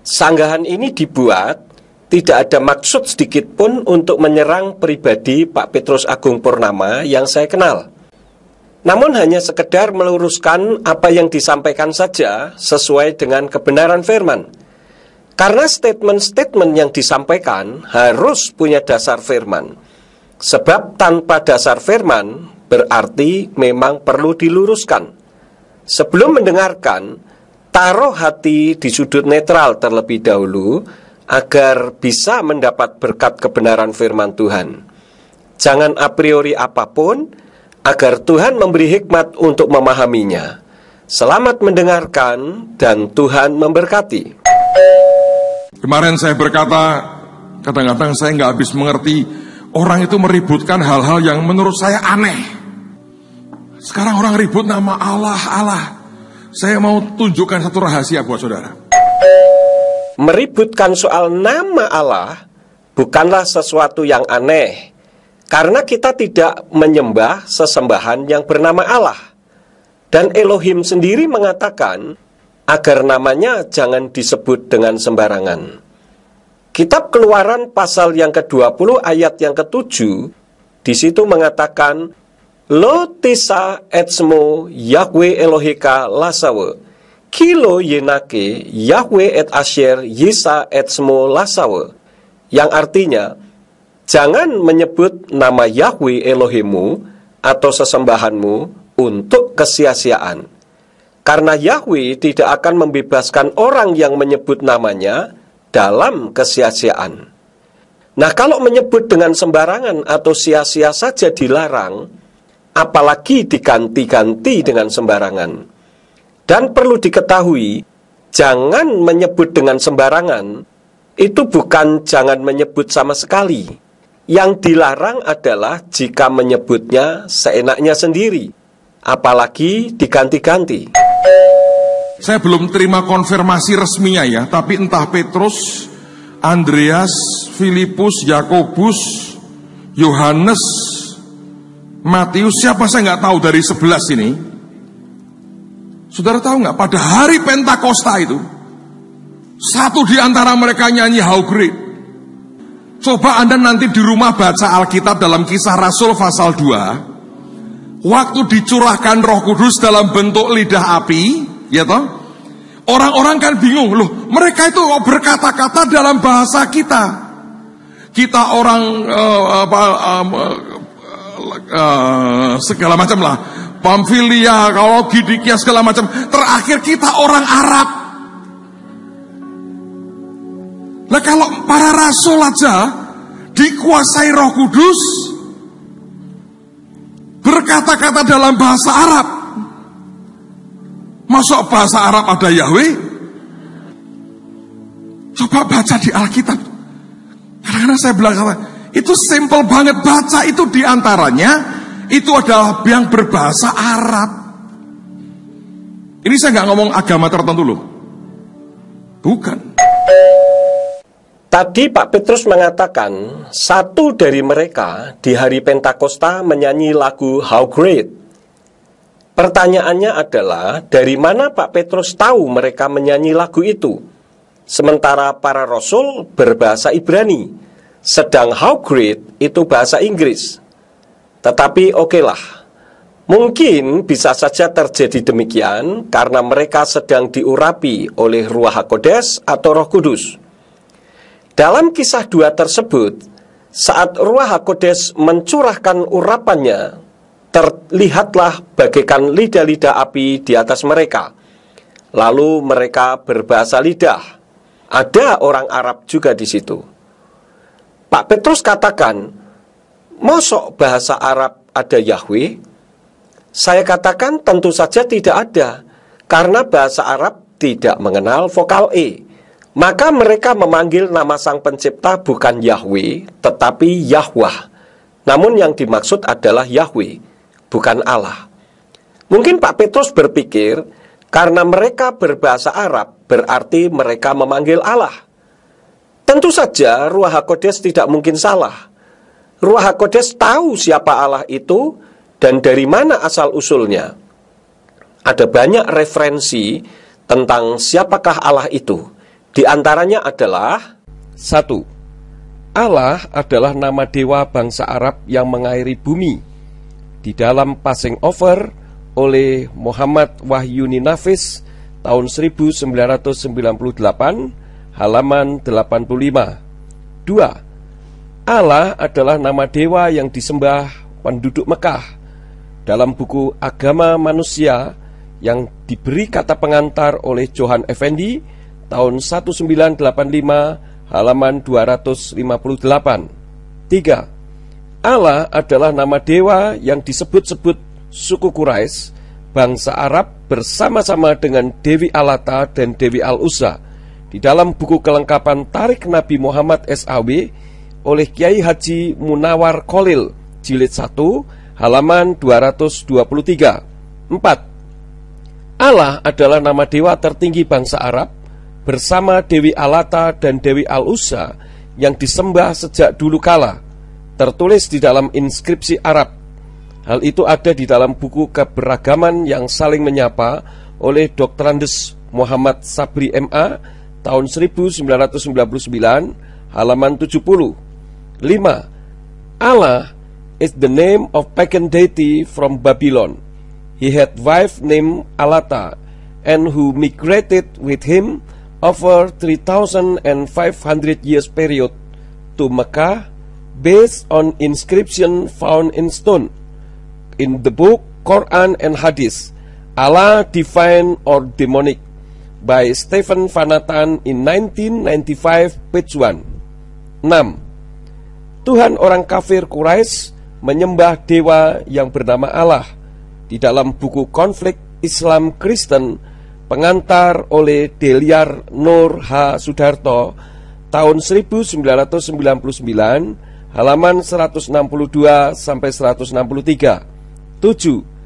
Sanggahan ini dibuat tidak ada maksud sedikit pun untuk menyerang pribadi Pak Petrus Agung Purnama yang saya kenal. Namun hanya sekedar meluruskan apa yang disampaikan saja sesuai dengan kebenaran firman. Karena statement-statement yang disampaikan harus punya dasar firman. Sebab tanpa dasar firman berarti memang perlu diluruskan. Sebelum mendengarkan, taruh hati di sudut netral terlebih dahulu agar bisa mendapat berkat kebenaran firman Tuhan. Jangan a priori apapun, agar Tuhan memberi hikmat untuk memahaminya. Selamat mendengarkan dan Tuhan memberkati. Kemarin saya berkata, kadang-kadang saya nggak habis mengerti orang itu meributkan hal-hal yang menurut saya aneh. Sekarang orang ribut nama Allah. Saya mau tunjukkan satu rahasia buat saudara. Meributkan soal nama Allah bukanlah sesuatu yang aneh, karena kita tidak menyembah sesembahan yang bernama Allah. Dan Elohim sendiri mengatakan agar namanya jangan disebut dengan sembarangan. Kitab Keluaran pasal yang ke-20 ayat yang ke-7, di situ mengatakan, Lo tisa etsmo Yahweh Elohika lasawe, kilo yenake Yahweh et asher yisa etsmo lasawe. Yang artinya, jangan menyebut nama Yahweh Elohimu atau sesembahanmu untuk kesia-siaan. Karena Yahweh tidak akan membebaskan orang yang menyebut namanya dalam kesia-siaan. Nah, kalau menyebut dengan sembarangan atau sia-sia saja dilarang, apalagi diganti-ganti dengan sembarangan. Dan perlu diketahui, jangan menyebut dengan sembarangan, itu bukan jangan menyebut sama sekali. Yang dilarang adalah jika menyebutnya seenaknya sendiri, apalagi diganti-ganti. Saya belum terima konfirmasi resminya ya, tapi entah Petrus, Andreas, Filipus, Yakobus, Yohanes, Matius, siapa saya nggak tahu dari 11 ini. Saudara tahu nggak, pada hari Pentakosta itu, satu di antara mereka nyanyi How Great. Coba Anda nanti di rumah baca Alkitab dalam Kisah Rasul pasal 2. Waktu dicurahkan Roh Kudus dalam bentuk lidah api, ya toh? Orang-orang kan bingung, loh mereka itu berkata-kata dalam bahasa kita. Kita orang segala macam lah, Pamfilia, kalau Gidikia segala macam. Terakhir kita orang Arab. Nah kalau para rasul aja dikuasai Roh Kudus, berkata-kata dalam bahasa Arab, masuk bahasa Arab ada Yahweh? Coba baca di Alkitab. Kadang-kadang saya bilang, itu simple banget, baca itu diantaranya, itu adalah yang berbahasa Arab. Ini saya nggak ngomong agama tertentu loh. Bukan. Tadi Pak Petrus mengatakan, satu dari mereka di hari Pentakosta menyanyi lagu How Great. Pertanyaannya adalah, dari mana Pak Petrus tahu mereka menyanyi lagu itu? Sementara para rasul berbahasa Ibrani, sedang How Great itu bahasa Inggris. Tetapi okelah, mungkin bisa saja terjadi demikian karena mereka sedang diurapi oleh Ruach HaKodes atau Roh Kudus. Dalam kisah 2 tersebut, saat Ruach HaKodes mencurahkan urapannya, terlihatlah bagaikan lidah-lidah api di atas mereka. Lalu mereka berbahasa lidah. Ada orang Arab juga di situ. Pak Petrus katakan, mosok bahasa Arab ada Yahweh? Saya katakan tentu saja tidak ada, karena bahasa Arab tidak mengenal vokal E. Maka mereka memanggil nama Sang Pencipta bukan Yahweh, tetapi Yahwah. Namun yang dimaksud adalah Yahweh, bukan Allah. Mungkin Pak Petrus berpikir, karena mereka berbahasa Arab, berarti mereka memanggil Allah. Tentu saja Ruach HaKodes tidak mungkin salah. Ruach HaKodes tahu siapa Allah itu dan dari mana asal-usulnya. Ada banyak referensi tentang siapakah Allah itu Di antaranya adalah 1. Allah adalah nama dewa bangsa Arab yang mengairi bumi. Di dalam Passing Over oleh Muhammad Wahyuni Nafis tahun 1998, halaman 85. 2. Allah adalah nama dewa yang disembah penduduk Mekah. Dalam buku Agama Manusia yang diberi kata pengantar oleh Johan Effendi tahun 1985, halaman 258. 3. Allah adalah nama dewa yang disebut-sebut suku Quraisy, bangsa Arab bersama-sama dengan Dewi Alata dan Dewi Al-Uzza di dalam buku kelengkapan Tarikh Nabi Muhammad SAW oleh Kiai Haji Munawar Khalil, jilid 1, halaman 223. 4. Allah adalah nama dewa tertinggi bangsa Arab bersama Dewi Alata dan Dewi Al-Uzza yang disembah sejak dulu kala, tertulis di dalam inskripsi Arab. Hal itu ada di dalam buku Keberagaman yang Saling Menyapa oleh Dr. Andes Muhammad Sabri MA tahun 1999, halaman 70. 5. Allah is the name of pagan deity from Babylon. He had wife named Alata, and who migrated with him over 3,500 years period to Mecca, based on inscription found in stone. In the book Quran and Hadith, Allah Divine or Demonic by Stephen Vanatan in 1995, page 1. 6. Tuhan orang kafir Quraisy menyembah dewa yang bernama Allah. Di dalam buku Konflik Islam Kristen pengantar oleh Deliar Nur H. Sudarto tahun 1999, halaman 162 sampai 163. 7.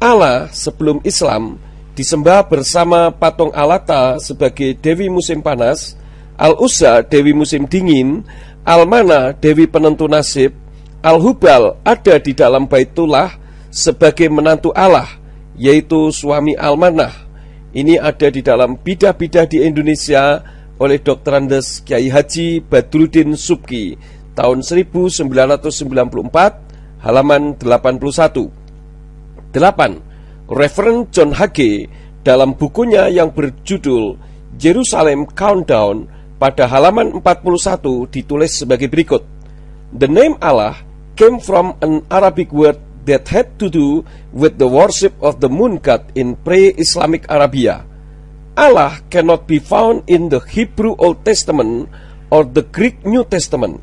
Allah sebelum Islam disembah bersama patung Alata sebagai Dewi musim panas, Al-Uzza Dewi musim dingin, Al-Mana Dewi penentu nasib, Al-Hubal ada di dalam Baitullah sebagai menantu Allah, yaitu suami Al-Manah. Ini ada di dalam Bidah-Bidah di Indonesia oleh Dr. Andes Kiai Haji Badruddin Subki tahun 1994, halaman 81. 8. Reverend John Hagee dalam bukunya yang berjudul Jerusalem Countdown pada halaman 41 ditulis sebagai berikut. The name Allah came from an Arabic word that had to do with the worship of the moon god in pre-Islamic Arabia. Allah cannot be found in the Hebrew Old Testament or the Greek New Testament.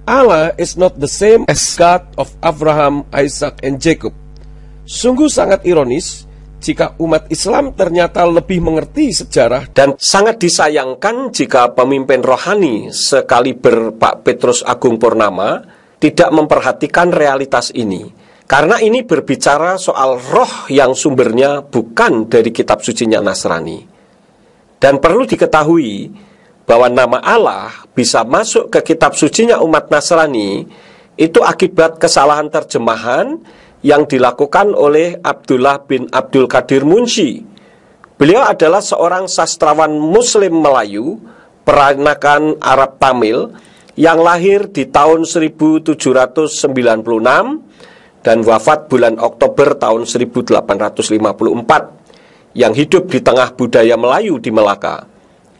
Allah is not the same as God of Abraham, Isaac, and Jacob. Sungguh sangat ironis jika umat Islam ternyata lebih mengerti sejarah, dan sangat disayangkan jika pemimpin rohani sekaliber Pak Petrus Agung Purnama tidak memperhatikan realitas ini. Karena ini berbicara soal roh yang sumbernya bukan dari kitab sucinya Nasrani. Dan perlu diketahui bahwa nama Allah bisa masuk ke kitab sucinya umat Nasrani itu akibat kesalahan terjemahan yang dilakukan oleh Abdullah bin Abdul Qadir Munshi. Beliau adalah seorang sastrawan Muslim Melayu, peranakan Arab Tamil, yang lahir di tahun 1796 dan wafat bulan Oktober tahun 1854, yang hidup di tengah budaya Melayu di Melaka.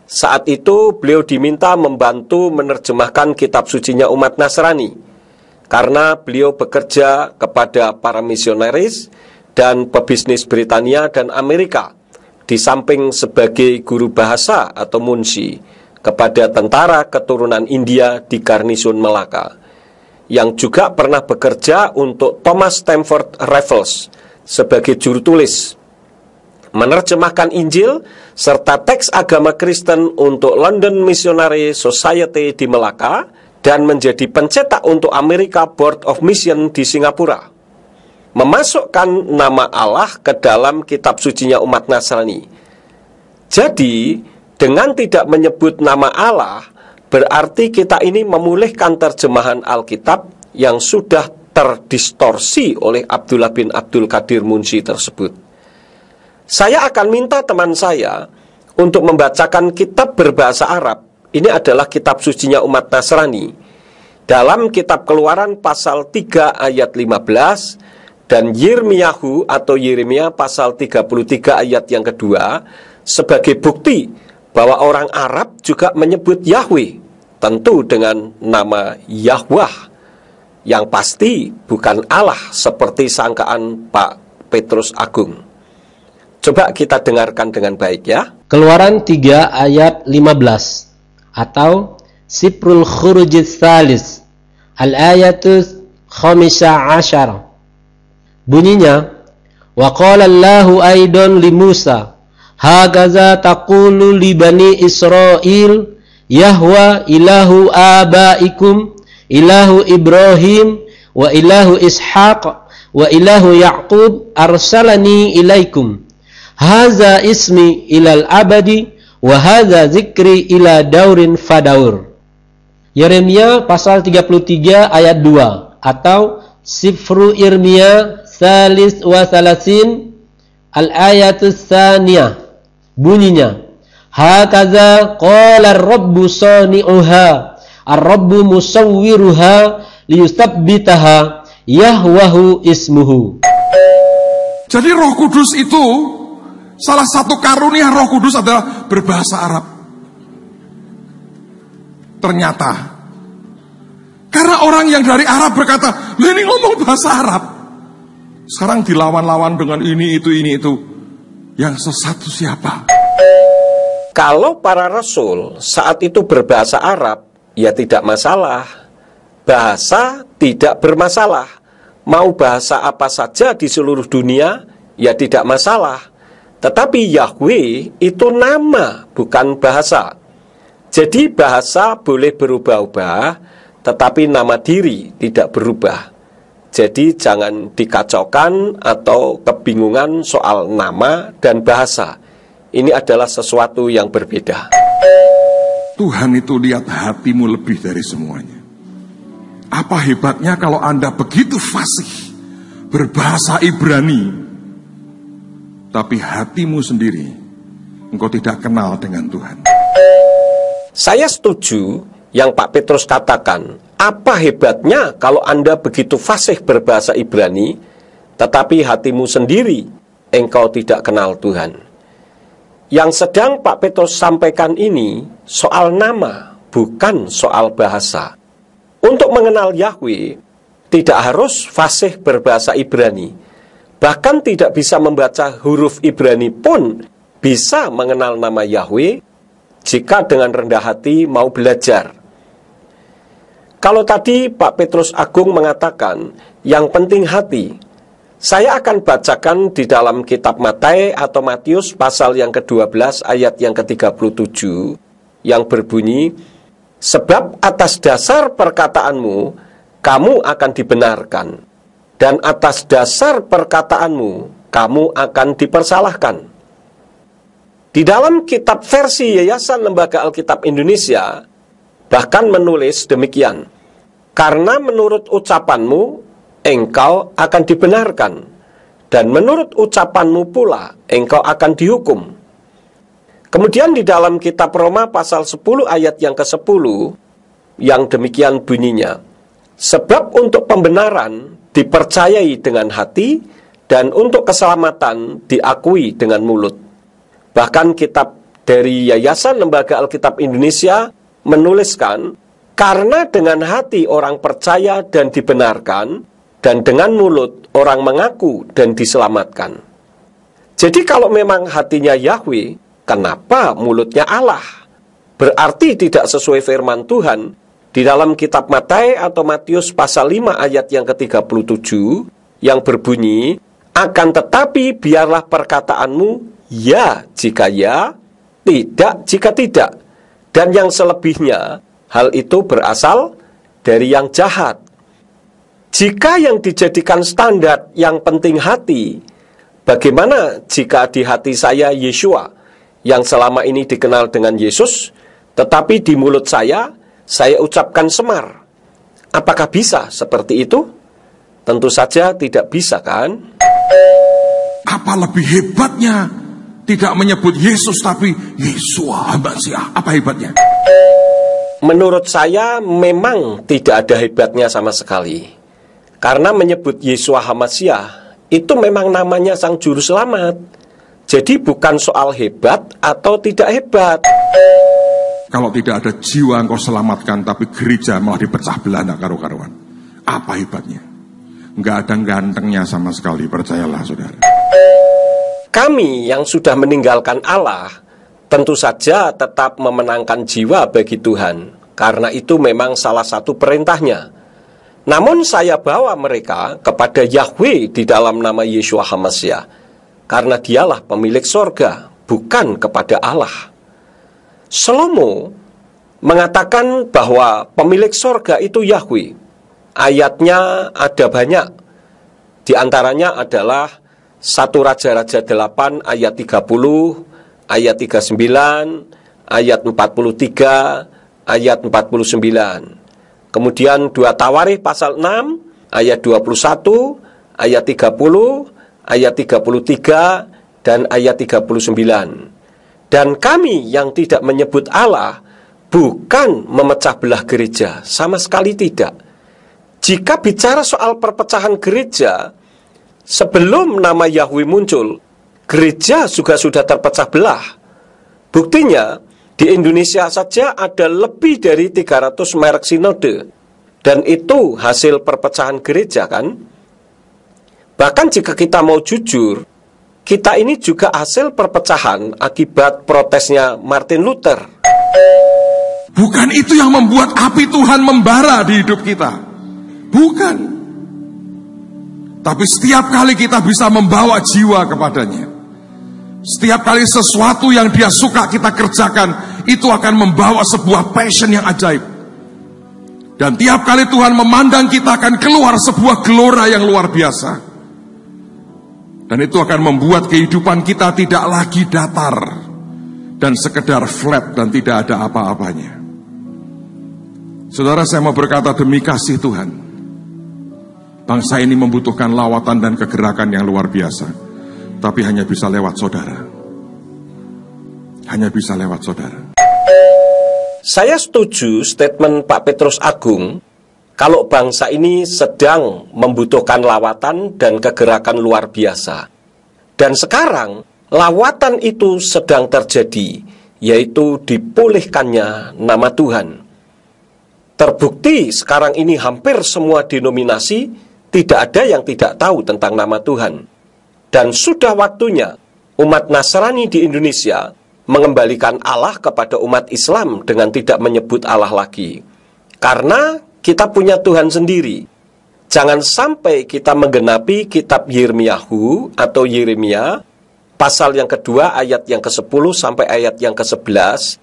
Saat itu beliau diminta membantu menerjemahkan kitab sucinya umat Nasrani, karena beliau bekerja kepada para misionaris dan pebisnis Britania dan Amerika, di samping sebagai guru bahasa atau munshi kepada tentara keturunan India di Garnison Melaka, yang juga pernah bekerja untuk Thomas Stamford Raffles sebagai juru tulis, menerjemahkan Injil serta teks agama Kristen untuk London Missionary Society di Melaka, dan menjadi pencetak untuk America Board of Mission di Singapura. Memasukkan nama Allah ke dalam kitab sucinya umat Nasrani. Jadi, dengan tidak menyebut nama Allah, berarti kita ini memulihkan terjemahan Alkitab yang sudah terdistorsi oleh Abdullah bin Abdul Qadir Munshi tersebut. Saya akan minta teman saya untuk membacakan kitab berbahasa Arab. Ini adalah kitab sucinya umat Nasrani. Dalam kitab Keluaran pasal 3 ayat 15 dan Yirmiyahu atau Yeremia pasal 33 ayat yang kedua sebagai bukti bahwa orang Arab juga menyebut Yahweh, tentu dengan nama Yahwah, yang pasti bukan Allah seperti sangkaan Pak Petrus Agung. Coba kita dengarkan dengan baik ya. Keluaran 3 ayat 15 atau Siprul Khurujis Salis al-ayatus khamisya asyar. Bunyinya, wa qala Allahu aidan li Musa hagaza taqulu li bani Israil Yahwa ilahu abaikum ilahu Ibrahim wa ilahu Ishaq wa ilahu Yaqub arsalani ilaikum haza ismi ilal abadi wa haza zikri ila daurin fadaur. Yeremia pasal 33 ayat 2 atau Sifru Irmia Salis wa Salasin al-ayatus saniyah. Bunyinya, hakaza qala ar-rabbu sani'uha ar-rabbu musawwiruha liyusabbitaha yahwahu ismuhu. Jadi Roh Kudus itu, salah satu karunia Roh Kudus adalah berbahasa Arab. Ternyata karena orang yang dari Arab berkata, "Lah ini ngomong bahasa Arab." Sekarang dilawan-lawan dengan ini itu. Yang sesat siapa? Kalau para rasul saat itu berbahasa Arab, ya tidak masalah. Bahasa tidak bermasalah. Mau bahasa apa saja di seluruh dunia, ya tidak masalah. Tetapi Yahweh itu nama, bukan bahasa. Jadi bahasa boleh berubah-ubah, tetapi nama diri tidak berubah. Jadi jangan dikacaukan atau kebingungan soal nama dan bahasa. Ini adalah sesuatu yang berbeda. Tuhan itu lihat hatimu lebih dari semuanya. Apa hebatnya kalau Anda begitu fasih berbahasa Ibrani, tapi hatimu sendiri engkau tidak kenal dengan Tuhan. Saya setuju yang Pak Petrus katakan. Apa hebatnya kalau Anda begitu fasih berbahasa Ibrani, tetapi hatimu sendiri engkau tidak kenal Tuhan. Yang sedang Pak Petrus sampaikan ini soal nama, bukan soal bahasa. Untuk mengenal Yahweh, tidak harus fasih berbahasa Ibrani. Bahkan tidak bisa membaca huruf Ibrani pun bisa mengenal nama Yahweh jika dengan rendah hati mau belajar. Kalau tadi Pak Petrus Agung mengatakan yang penting hati, saya akan bacakan di dalam kitab Matius atau Matius pasal yang ke-12 ayat yang ke-37 yang berbunyi, sebab atas dasar perkataanmu kamu akan dibenarkan, dan atas dasar perkataanmu kamu akan dipersalahkan. Di dalam kitab versi Yayasan Lembaga Alkitab Indonesia bahkan menulis demikian, karena menurut ucapanmu engkau akan dibenarkan, dan menurut ucapanmu pula engkau akan dihukum. Kemudian di dalam kitab Roma pasal 10 ayat yang ke-10 yang demikian bunyinya, sebab untuk pembenaran dipercayai dengan hati, dan untuk keselamatan diakui dengan mulut. Bahkan kitab dari Yayasan Lembaga Alkitab Indonesia menuliskan, karena dengan hati orang percaya dan dibenarkan, dan dengan mulut orang mengaku dan diselamatkan. Jadi kalau memang hatinya Yahweh, kenapa mulutnya Allah? Berarti tidak sesuai firman Tuhan di dalam kitab Matius atau Matius pasal 5 ayat yang ke-37 yang berbunyi, akan tetapi biarlah perkataanmu ya jika ya, tidak jika tidak. Dan yang selebihnya, hal itu berasal dari yang jahat. Jika yang dijadikan standar yang penting hati, bagaimana jika di hati saya Yeshua, yang selama ini dikenal dengan Yesus, tetapi di mulut saya ucapkan Semar? Apakah bisa seperti itu? Tentu saja tidak bisa, kan? Apa lebih hebatnya Tidak menyebut Yesus tapi Yeshua HaMashiach. Apa hebatnya? Menurut saya memang tidak ada hebatnya sama sekali. Karena menyebut Yeshua HaMashiach itu memang namanya Sang Juru Selamat. Jadi bukan soal hebat atau tidak hebat. Kalau tidak ada jiwa engkau selamatkan, tapi gereja malah dipecah belah, enggak karu-karuan. Apa hebatnya? Enggak ada gantengnya sama sekali, percayalah saudara. Kami yang sudah meninggalkan Allah tentu saja tetap memenangkan jiwa bagi Tuhan, karena itu memang salah satu perintahnya. Namun saya bawa mereka kepada Yahweh di dalam nama Yeshua HaMashiach, karena dialah pemilik sorga, bukan kepada Allah. Salomo mengatakan bahwa pemilik sorga itu Yahweh. Ayatnya ada banyak. Di antaranya adalah 1 Raja-Raja 8 ayat 30, ayat 39, ayat 43, ayat 49. Kemudian 2 Tawarikh pasal 6 ayat 21, ayat 30, ayat 33, dan ayat 39. Dan kami yang tidak menyebut Allah bukan memecah belah gereja, sama sekali tidak. Jika bicara soal perpecahan gereja, sebelum nama Yahweh muncul, gereja juga sudah terpecah belah. Buktinya, di Indonesia saja ada lebih dari 300 merek sinode. Dan itu hasil perpecahan gereja, kan? Bahkan jika kita mau jujur, kita ini juga hasil perpecahan akibat protesnya Martin Luther. Bukan itu yang membuat api Tuhan membara di hidup kita. Bukan. Tapi setiap kali kita bisa membawa jiwa kepadanya, setiap kali sesuatu yang dia suka kita kerjakan, itu akan membawa sebuah passion yang ajaib. Dan tiap kali Tuhan memandang kita, akan keluar sebuah gelora yang luar biasa. Dan itu akan membuat kehidupan kita tidak lagi datar dan sekedar flat dan tidak ada apa-apanya. Saudara, saya mau berkata demi kasih Tuhan, bangsa ini membutuhkan lawatan dan kegerakan yang luar biasa. Tapi hanya bisa lewat saudara. Hanya bisa lewat saudara. Saya setuju statement Pak Petrus Agung, kalau bangsa ini sedang membutuhkan lawatan dan kegerakan luar biasa. Dan sekarang, lawatan itu sedang terjadi, yaitu dipulihkannya nama Tuhan. Terbukti sekarang ini hampir semua denominasi tidak ada yang tidak tahu tentang nama Tuhan. Dan sudah waktunya umat Nasrani di Indonesia mengembalikan Allah kepada umat Islam dengan tidak menyebut Allah lagi. Karena kita punya Tuhan sendiri. Jangan sampai kita menggenapi kitab Yirmiyahu atau Yeremia, pasal yang kedua ayat yang ke-10 sampai ayat yang ke-11,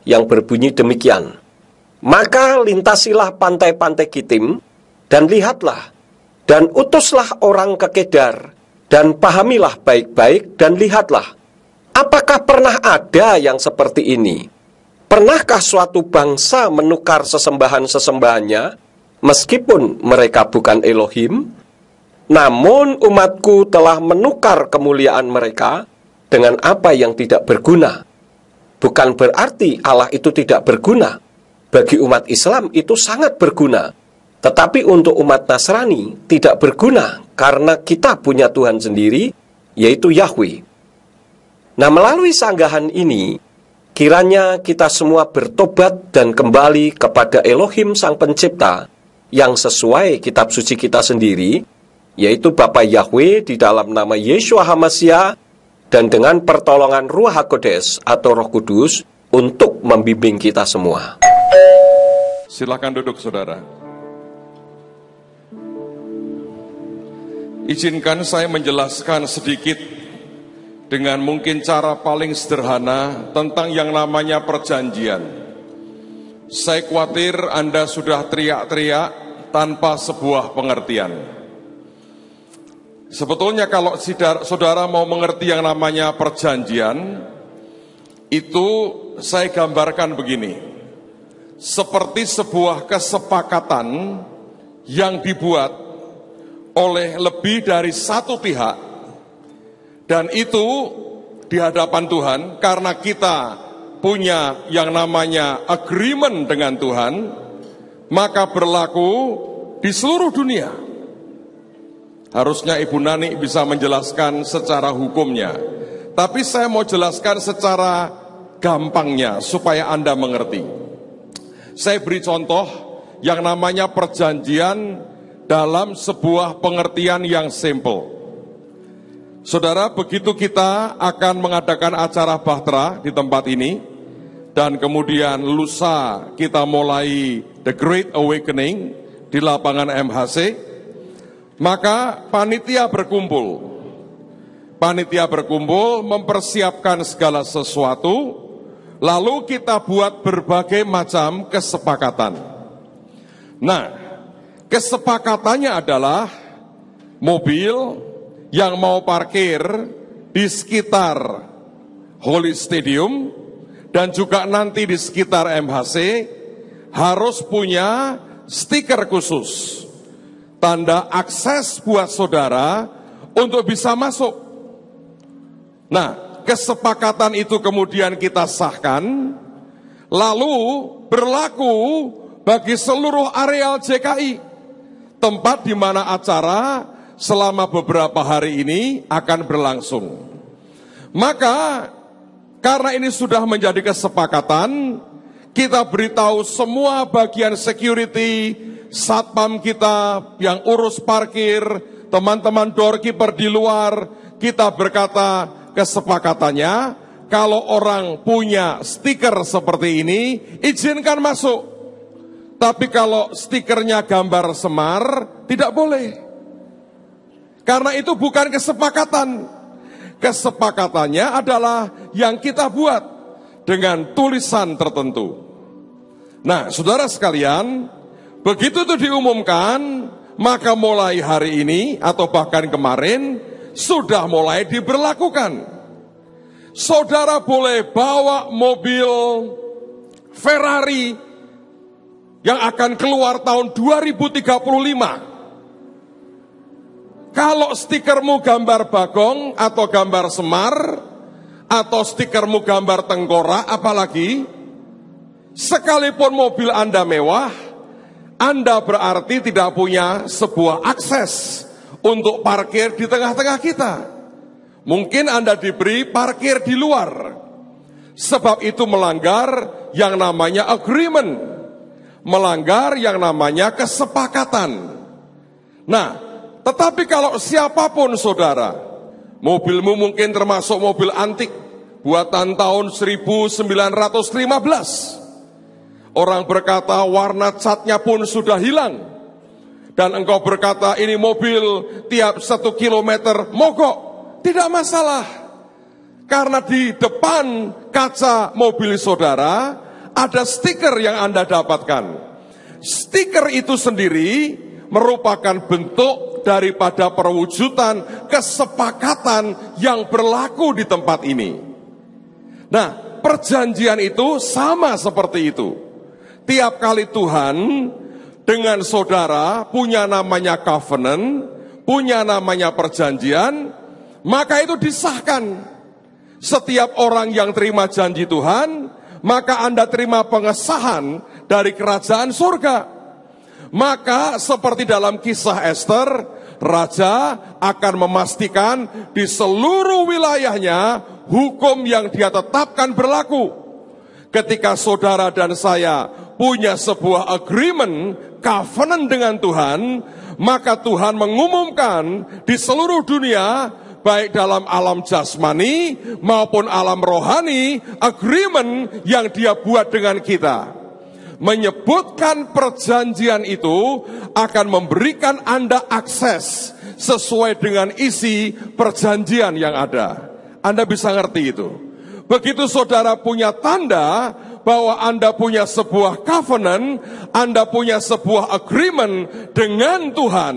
yang berbunyi demikian. Maka lintasilah pantai-pantai Kitim, dan lihatlah, dan utuslah orang ke Kedar, dan pahamilah baik-baik, dan lihatlah. Apakah pernah ada yang seperti ini? Pernahkah suatu bangsa menukar sesembahan-sesembahannya, meskipun mereka bukan Elohim? Namun umatku telah menukar kemuliaan mereka dengan apa yang tidak berguna. Bukan berarti Allah itu tidak berguna. Bagi umat Islam itu sangat berguna. Tetapi untuk umat Nasrani tidak berguna, karena kita punya Tuhan sendiri, yaitu Yahweh. Nah, melalui sanggahan ini, kiranya kita semua bertobat dan kembali kepada Elohim Sang Pencipta, yang sesuai kitab suci kita sendiri, yaitu Bapa Yahweh di dalam nama Yeshua HaMashiach, dan dengan pertolongan Ruach HaKodesh atau Roh Kudus, untuk membimbing kita semua. Silakan duduk, saudara. Izinkan saya menjelaskan sedikit dengan mungkin cara paling sederhana tentang yang namanya perjanjian. Saya khawatir Anda sudah teriak-teriak tanpa sebuah pengertian. Sebetulnya kalau saudara mau mengerti yang namanya perjanjian, itu saya gambarkan begini. Seperti sebuah kesepakatan yang dibuat oleh lebih dari satu pihak, dan itu di hadapan Tuhan karena kita punya yang namanya agreement dengan Tuhan, maka berlaku di seluruh dunia. Harusnya Ibu Nani bisa menjelaskan secara hukumnya, tapi saya mau jelaskan secara gampangnya supaya Anda mengerti. Saya beri contoh yang namanya perjanjian dalam sebuah pengertian yang simple. Saudara, begitu kita akan mengadakan acara bahtera di tempat ini, dan kemudian lusa kita mulai The Great Awakening di lapangan MHC, maka panitia berkumpul. Panitia berkumpul mempersiapkan segala sesuatu, lalu kita buat berbagai macam kesepakatan. Nah, kesepakatannya adalah mobil yang mau parkir di sekitar Holy Stadium dan juga nanti di sekitar MHC harus punya stiker khusus, tanda akses buat saudara untuk bisa masuk. Nah, kesepakatan itu kemudian kita sahkan, lalu berlaku bagi seluruh areal JKI, tempat di mana acara selama beberapa hari ini akan berlangsung. Maka karena ini sudah menjadi kesepakatan, kita beritahu semua bagian security, satpam kita yang urus parkir, teman-teman doorkeeper di luar, kita berkata kesepakatannya, kalau orang punya stiker seperti ini, izinkan masuk. Tapi kalau stikernya gambar semar, tidak boleh. Karena itu bukan kesepakatan. Kesepakatannya adalah yang kita buat dengan tulisan tertentu. Nah, saudara sekalian, begitu itu diumumkan, maka mulai hari ini atau bahkan kemarin sudah mulai diberlakukan. Saudara boleh bawa mobil Ferrari yang akan keluar tahun 2035. Kalau stikermu gambar bagong atau gambar semar, atau stikermu gambar tengkorak, apalagi, sekalipun mobil Anda mewah, Anda berarti tidak punya sebuah akses untuk parkir di tengah-tengah kita. Mungkin Anda diberi parkir di luar. Sebab itu melanggar yang namanya agreement, melanggar yang namanya kesepakatan. Nah, tetapi kalau siapapun saudara, mobilmu mungkin termasuk mobil antik, buatan tahun 1915. Orang berkata warna catnya pun sudah hilang. Dan engkau berkata ini mobil tiap 1 kilometer mogok. Tidak masalah. Karena di depan kaca mobil saudara ada stiker yang Anda dapatkan. Stiker itu sendiri merupakan bentuk daripada perwujudan kesepakatan yang berlaku di tempat ini. Nah, perjanjian itu sama seperti itu. Tiap kali Tuhan dengan saudara punya namanya covenant, punya namanya perjanjian, maka itu disahkan. Setiap orang yang terima janji Tuhan, maka Anda terima pengesahan dari kerajaan surga. Maka seperti dalam kisah Esther, raja akan memastikan di seluruh wilayahnya hukum yang dia tetapkan berlaku. Ketika saudara dan saya punya sebuah agreement, covenant dengan Tuhan, maka Tuhan mengumumkan di seluruh dunia, baik dalam alam jasmani maupun alam rohani, agreement yang dia buat dengan kita. Menyebutkan perjanjian itu akan memberikan Anda akses sesuai dengan isi perjanjian yang ada. Anda bisa ngerti itu. Begitu saudara punya tanda bahwa Anda punya sebuah covenant, Anda punya sebuah agreement dengan Tuhan,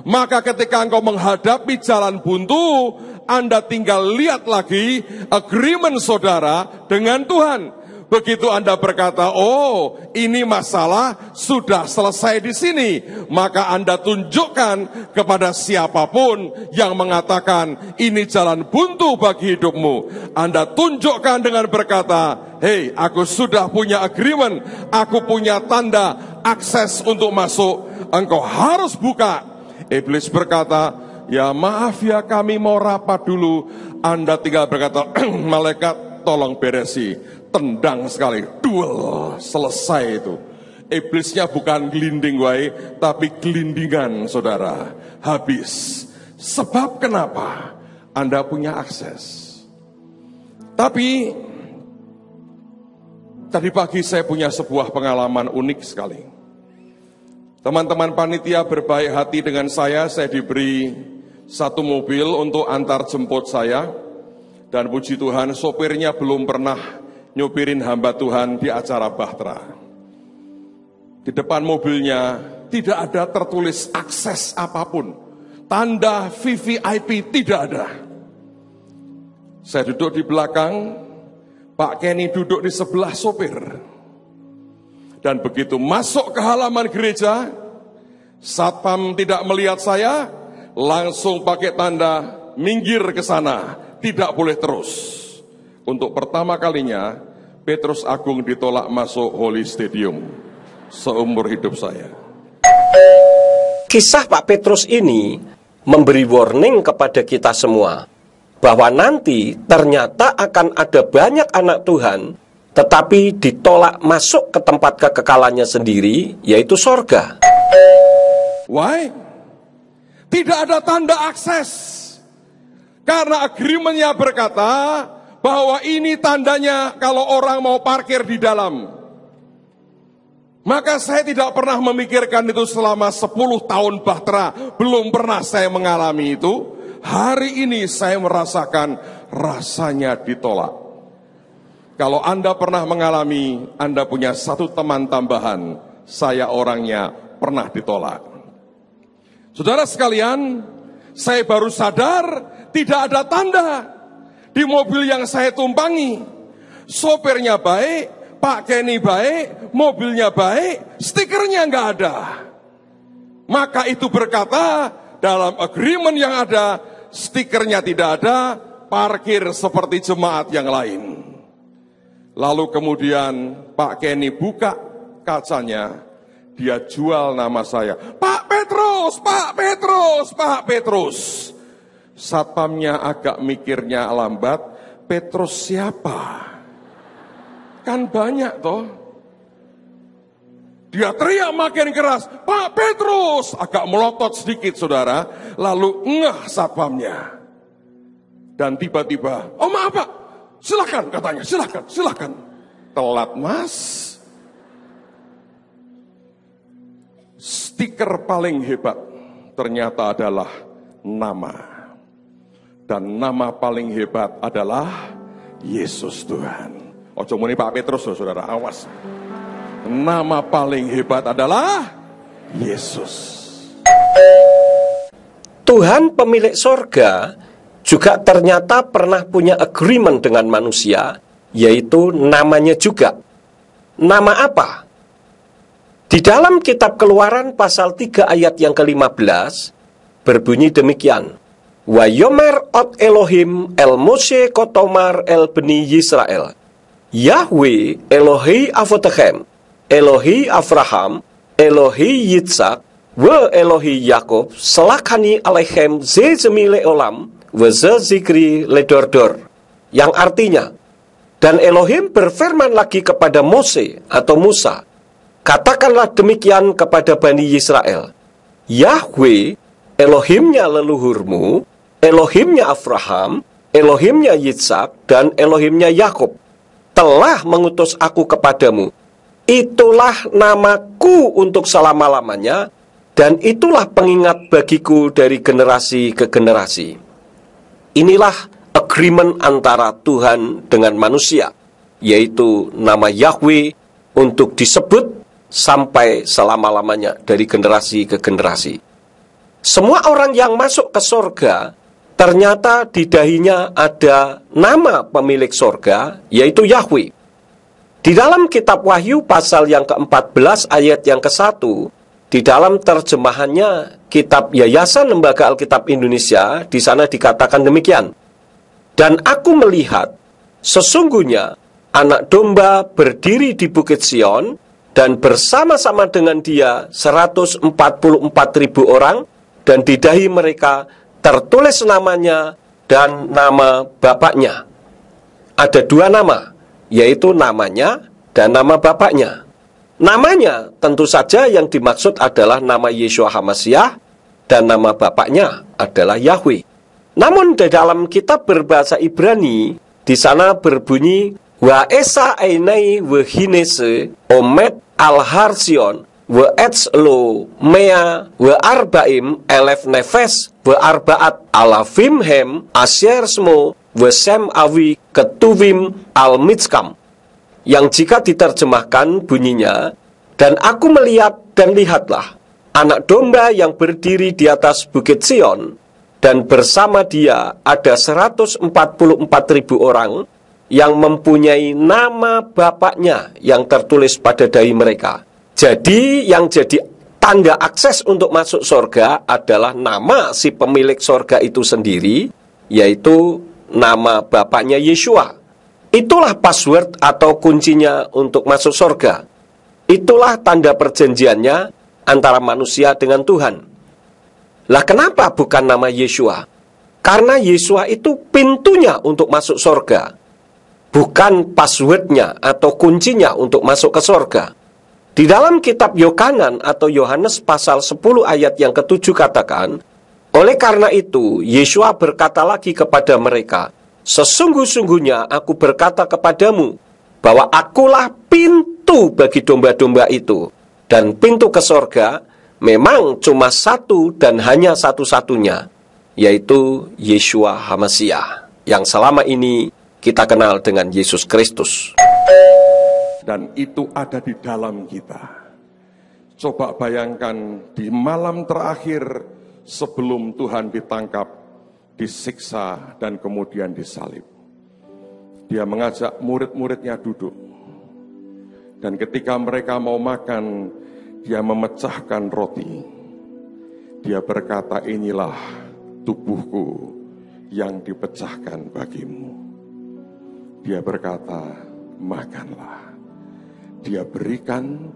maka ketika engkau menghadapi jalan buntu, Anda tinggal lihat lagi agreement saudara dengan Tuhan. Begitu Anda berkata, oh ini masalah sudah selesai di sini, maka Anda tunjukkan kepada siapapun yang mengatakan ini jalan buntu bagi hidupmu. Anda tunjukkan dengan berkata, hei, aku sudah punya agreement, aku punya tanda akses untuk masuk, engkau harus buka. Iblis berkata, ya maaf ya, kami mau rapat dulu. Anda tinggal berkata, malaikat tolong beresi. Tendang sekali, duel, selesai itu. Iblisnya bukan gelinding wae, tapi gelindingan, saudara. Habis. Sebab kenapa? Anda punya akses. Tapi tadi pagi saya punya sebuah pengalaman unik sekali. Teman-teman panitia berbaik hati dengan saya diberi satu mobil untuk antar jemput saya. Dan puji Tuhan, sopirnya belum pernah nyupirin hamba Tuhan di acara Bahtera. Di depan mobilnya tidak ada tertulis akses apapun, tanda VVIP tidak ada. Saya duduk di belakang, Pak Kenny duduk di sebelah sopir. Dan begitu masuk ke halaman gereja, satpam tidak melihat saya, langsung pakai tanda minggir ke sana, tidak boleh terus. Untuk pertama kalinya, Petrus Agung ditolak masuk Holy Stadium seumur hidup saya. Kisah Pak Petrus ini memberi warning kepada kita semua, bahwa nanti ternyata akan ada banyak anak Tuhan, tetapi ditolak masuk ke tempat kekekalannya sendiri, yaitu sorga. Why? Tidak ada tanda akses. Karena agreement-nya berkata, bahwa ini tandanya kalau orang mau parkir di dalam. Maka saya tidak pernah memikirkan itu selama 10 tahun Bahtera. Belum pernah saya mengalami itu. Hari ini saya merasakan rasanya ditolak. Kalau Anda pernah mengalami, Anda punya satu teman tambahan. Saya orangnya pernah ditolak. Saudara sekalian, saya baru sadar tidak ada tanda di mobil yang saya tumpangi. Sopirnya baik, Pak Kenny baik, mobilnya baik, stikernya nggak ada. Maka itu berkata, dalam agreement yang ada, stikernya tidak ada, parkir seperti jemaat yang lain. Lalu kemudian Pak Kenny buka kacanya, dia jual nama saya. Pak Petrus, Pak Petrus, Pak Petrus. Satpamnya agak mikirnya lambat, Petrus siapa? Kan banyak toh. Dia teriak makin keras, Pak Petrus, agak melotot sedikit saudara, lalu ngeh satpamnya. Dan tiba-tiba, oh maaf Pak, silakan katanya, silakan. Telat mas. Stiker paling hebat ternyata adalah nama. Dan nama paling hebat adalah Yesus Tuhan. Ojo muni Pak Petrus, saudara, awas. Nama paling hebat adalah Yesus. Tuhan pemilik sorga juga ternyata pernah punya agreement dengan manusia, yaitu namanya juga. Nama apa? Di dalam kitab Keluaran pasal 3 ayat yang ke-15 berbunyi demikian. Wa yomer ot Elohim el Moshe kotomar el beni Yisrael. Yahweh Elohi Avotechem, Elohi Avraham, Elohi Yitzhak, wa Elohi Yakob, selakani alechem ze zemile olam, wa ze zikri ledordor. Yang artinya, dan Elohim berfirman lagi kepada Mose atau Musa, katakanlah demikian kepada Bani Yisrael, Yahweh, Elohimnya leluhurmu, Elohimnya Abraham, Elohimnya Yitzhak, dan Elohimnya Yakob, telah mengutus aku kepadamu. Itulah namaku untuk selama-lamanya, dan itulah pengingat bagiku dari generasi ke generasi. Inilah agreement antara Tuhan dengan manusia, yaitu nama Yahweh untuk disebut sampai selama-lamanya dari generasi ke generasi. Semua orang yang masuk ke sorga, ternyata di dahinya ada nama pemilik sorga, yaitu Yahweh. Di dalam kitab Wahyu pasal yang ke-14 ayat yang ke-1, di dalam terjemahannya Kitab Yayasan Lembaga Alkitab Indonesia, di sana dikatakan demikian. Dan aku melihat, sesungguhnya anak domba berdiri di Bukit Sion, dan bersama-sama dengan dia 144.000 orang, dan di dahi mereka tertulis namanya dan nama bapaknya. Ada dua nama, yaitu namanya dan nama bapaknya. Namanya tentu saja yang dimaksud adalah nama Yeshua HaMasiah, dan nama bapaknya adalah Yahweh. Namun di dalam kitab berbahasa Ibrani, di sana berbunyi wa esa ainai wehinese omet al-harsion wa etzlo mea wa arbaim elef nefes wa arbaat alafim hem asyer smo wa sem awi ketuvim al-mitskam. Yang jika diterjemahkan bunyinya, dan aku melihat dan lihatlah anak domba yang berdiri di atas Bukit Sion, dan bersama dia ada 144.000 orang yang mempunyai nama bapaknya yang tertulis pada dahi mereka. Jadi yang jadi tanda akses untuk masuk surga adalah nama si pemilik surga itu sendiri, yaitu nama bapaknya Yeshua. Itulah password atau kuncinya untuk masuk surga. Itulah tanda perjanjiannya antara manusia dengan Tuhan. Lah kenapa bukan nama Yeshua? Karena Yeshua itu pintunya untuk masuk surga, bukan passwordnya atau kuncinya untuk masuk ke surga. Di dalam kitab Yohanan atau Yohanes pasal 10 ayat yang ke-7 katakan, oleh karena itu Yeshua berkata lagi kepada mereka, sesungguh-sungguhnya aku berkata kepadamu, bahwa akulah pintu bagi domba-domba itu. Dan pintu ke surga memang cuma satu dan hanya satu-satunya, yaitu Yeshua HaMasiah, yang selama ini kita kenal dengan Yesus Kristus. Dan itu ada di dalam kita. Coba bayangkan di malam terakhir sebelum Tuhan ditangkap, disiksa, dan kemudian disalib. Dia mengajak murid-muridnya duduk. Dan ketika mereka mau makan, dia memecahkan roti. Dia berkata, inilah tubuhku yang dipecahkan bagimu. Dia berkata, makanlah. Dia berikan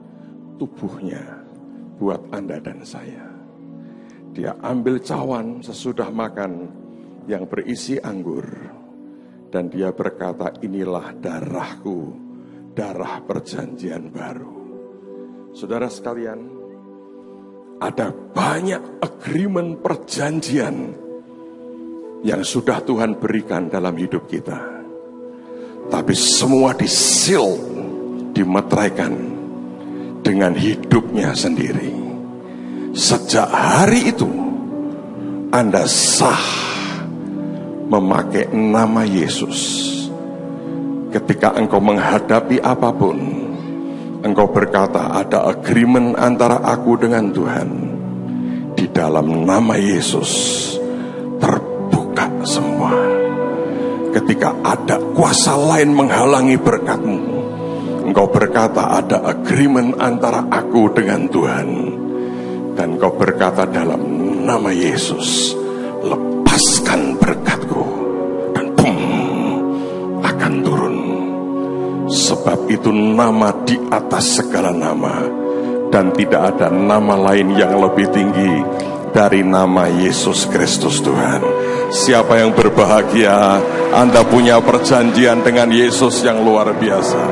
tubuhnya buat Anda dan saya. Dia ambil cawan sesudah makan yang berisi anggur. Dan dia berkata, inilah darahku, darah perjanjian baru. Saudara sekalian, ada banyak agreement perjanjian yang sudah Tuhan berikan dalam hidup kita. Tapi semua disil, dimeteraikan dengan hidupnya sendiri. Sejak hari itu, Anda sah memakai nama Yesus. Ketika engkau menghadapi apapun, engkau berkata, ada agreement antara aku dengan Tuhan. Di dalam nama Yesus terbuka semua. Ketika ada kuasa lain menghalangi berkatmu, engkau berkata, ada agreement antara aku dengan Tuhan. Dan engkau berkata, dalam nama Yesus lepaskan berkatku, dan boom, akan turun. Sebab itu nama di atas segala nama, dan tidak ada nama lain yang lebih tinggi dari nama Yesus Kristus Tuhan. Siapa yang berbahagia, Anda punya perjanjian dengan Yesus yang luar biasa.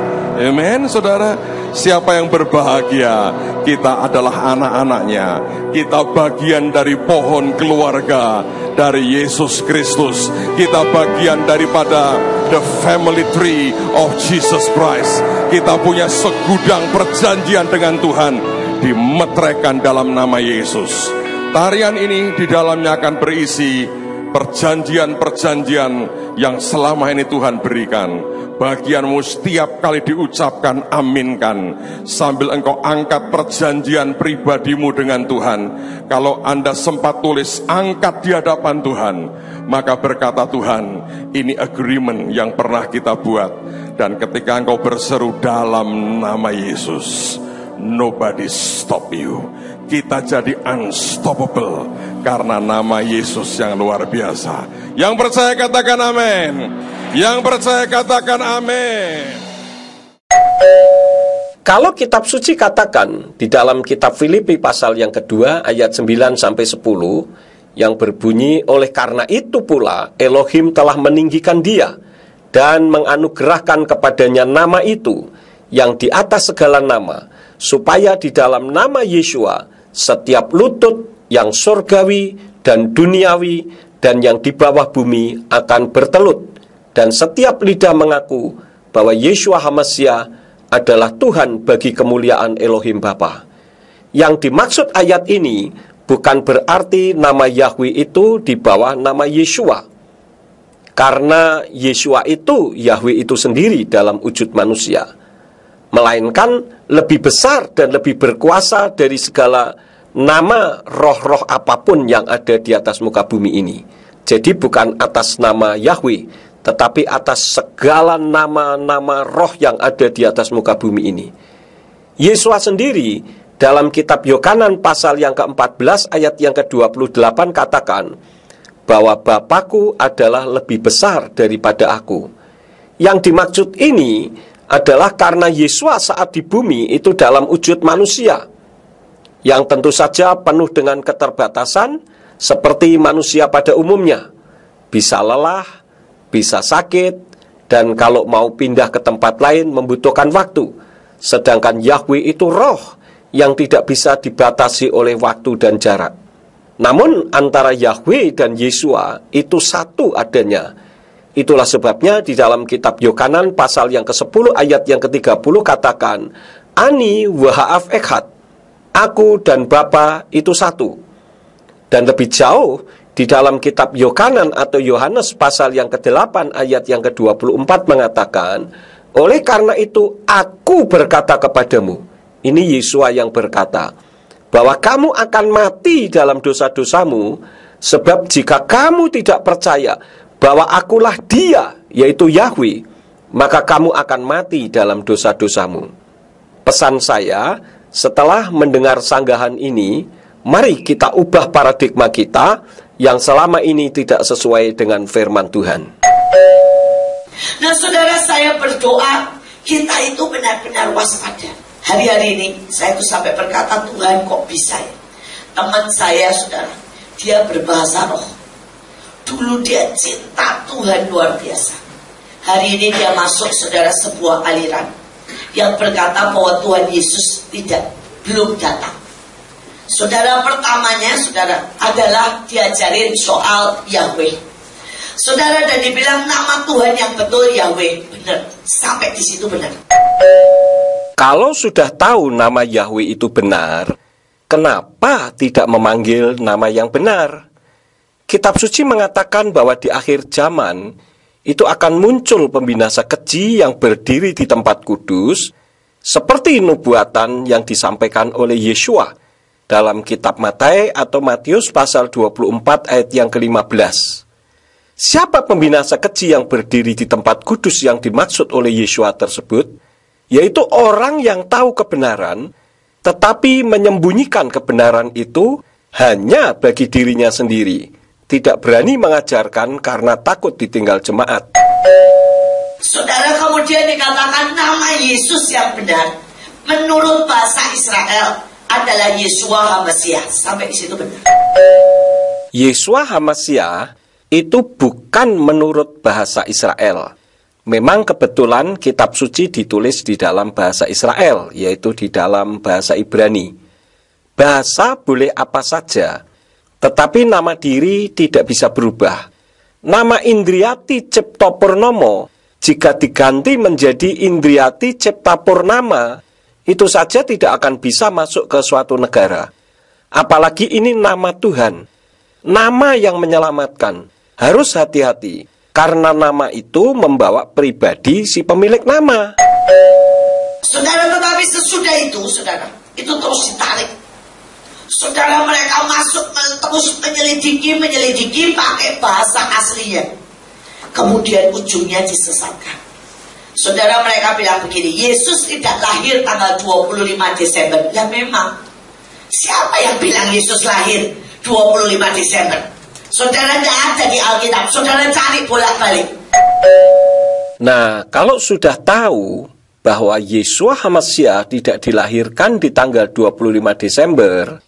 Amen, saudara. Siapa yang berbahagia, kita adalah anak-anaknya. Kita bagian dari pohon keluarga dari Yesus Kristus. Kita bagian daripada the family tree of Jesus Christ. Kita punya segudang perjanjian dengan Tuhan, dimeteraikan dalam nama Yesus. Tarian ini di dalamnya akan berisi perjanjian-perjanjian yang selama ini Tuhan berikan. bagianmu setiap kali diucapkan aminkan, sambil engkau angkat perjanjian pribadimu dengan Tuhan. Kalau Anda sempat tulis angkat di hadapan Tuhan, maka berkata Tuhan, ini agreement yang pernah kita buat. Dan ketika engkau berseru dalam nama Yesus, nobody stop you. Kita jadi unstoppable karena nama Yesus yang luar biasa. Yang percaya katakan amin. Yang percaya katakan amin. Kalau kitab suci katakan di dalam kitab Filipi pasal yang kedua ayat 9 sampai 10 yang berbunyi, oleh karena itu pula Elohim telah meninggikan dia dan menganugerahkan kepadanya nama itu yang di atas segala nama, supaya di dalam nama Yeshua setiap lutut yang surgawi dan duniawi dan yang di bawah bumi akan bertelut, dan setiap lidah mengaku bahwa Yeshua HaMashiach adalah Tuhan bagi kemuliaan Elohim Bapa. Yang dimaksud ayat ini bukan berarti nama Yahweh itu di bawah nama Yeshua, karena Yeshua itu Yahweh itu sendiri dalam wujud manusia, melainkan lebih besar dan lebih berkuasa dari segala nama roh-roh apapun yang ada di atas muka bumi ini. Jadi bukan atas nama Yahweh, tetapi atas segala nama-nama roh yang ada di atas muka bumi ini. Yeshua sendiri dalam kitab Yohanes pasal yang ke-14 ayat yang ke-28 katakan bahwa Bapakku adalah lebih besar daripada aku. Yang dimaksud ini adalah karena Yesus saat di bumi itu dalam wujud manusia, yang tentu saja penuh dengan keterbatasan seperti manusia pada umumnya. Bisa lelah, bisa sakit, dan kalau mau pindah ke tempat lain membutuhkan waktu. Sedangkan Yahweh itu roh yang tidak bisa dibatasi oleh waktu dan jarak. Namun antara Yahweh dan Yeshua itu satu adanya. Itulah sebabnya di dalam kitab Yohanes pasal yang ke-10 ayat yang ke-30 katakan, Ani waha'af ekhad, aku dan Bapa itu satu. Dan lebih jauh di dalam kitab Yohanes atau Yohanes pasal yang ke-8 ayat yang ke-24 mengatakan, oleh karena itu aku berkata kepadamu, ini Yeshua yang berkata, bahwa kamu akan mati dalam dosa-dosamu, sebab jika kamu tidak percaya bahwa akulah dia, yaitu Yahweh, maka kamu akan mati dalam dosa-dosamu. Pesan saya, setelah mendengar sanggahan ini, mari kita ubah paradigma kita yang selama ini tidak sesuai dengan firman Tuhan. Nah saudara, saya berdoa kita itu benar-benar waspada. Hari-hari ini saya tuh sampai berkata, Tuhan kok bisa ya? Teman saya saudara, dia berbahasa roh. Dulu dia cinta Tuhan luar biasa. Hari ini dia masuk saudara sebuah aliran yang berkata bahwa Tuhan Yesus belum datang. Saudara, pertamanya saudara adalah diajarin soal Yahweh. Saudara, dan dibilang nama Tuhan yang betul Yahweh. Benar, sampai di situ benar. Kalau sudah tahu nama Yahweh itu benar, kenapa tidak memanggil nama yang benar? Kitab suci mengatakan bahwa di akhir zaman itu akan muncul pembinasa keji yang berdiri di tempat kudus, seperti nubuatan yang disampaikan oleh Yeshua dalam kitab Matius atau Matius pasal 24 ayat yang ke-15. Siapa pembinasa keji yang berdiri di tempat kudus yang dimaksud oleh Yeshua tersebut? Yaitu orang yang tahu kebenaran, tetapi menyembunyikan kebenaran itu hanya bagi dirinya sendiri. Tidak berani mengajarkan karena takut ditinggal jemaat. Saudara, kemudian dikatakan nama Yesus yang benar menurut bahasa Israel adalah Yeshua HaMashiach. Sampai di situ benar. Yeshua HaMashiach itu bukan menurut bahasa Israel. Memang kebetulan kitab suci ditulis di dalam bahasa Israel, yaitu di dalam bahasa Ibrani. Bahasa boleh apa saja, tetapi nama diri tidak bisa berubah. Nama Indriati Cipta Purnomo jika diganti menjadi Indriati Cipta Purnama, itu saja tidak akan bisa masuk ke suatu negara. Apalagi ini nama Tuhan, nama yang menyelamatkan. Harus hati-hati. karena nama itu membawa pribadi si pemilik nama. Saudara, tetapi sesudah itu, saudara, itu terus ditarik. Saudara, mereka masuk terus menyelidiki pakai bahasa aslinya. Kemudian ujungnya disesatkan. Saudara, mereka bilang begini, Yesus tidak lahir tanggal 25 Desember. Ya memang, siapa yang bilang Yesus lahir 25 Desember? Saudara, tidak ada di Alkitab. Saudara cari bolak-balik. Nah, kalau sudah tahu bahwa Yeshua HaMashiach tidak dilahirkan di tanggal 25 Desember,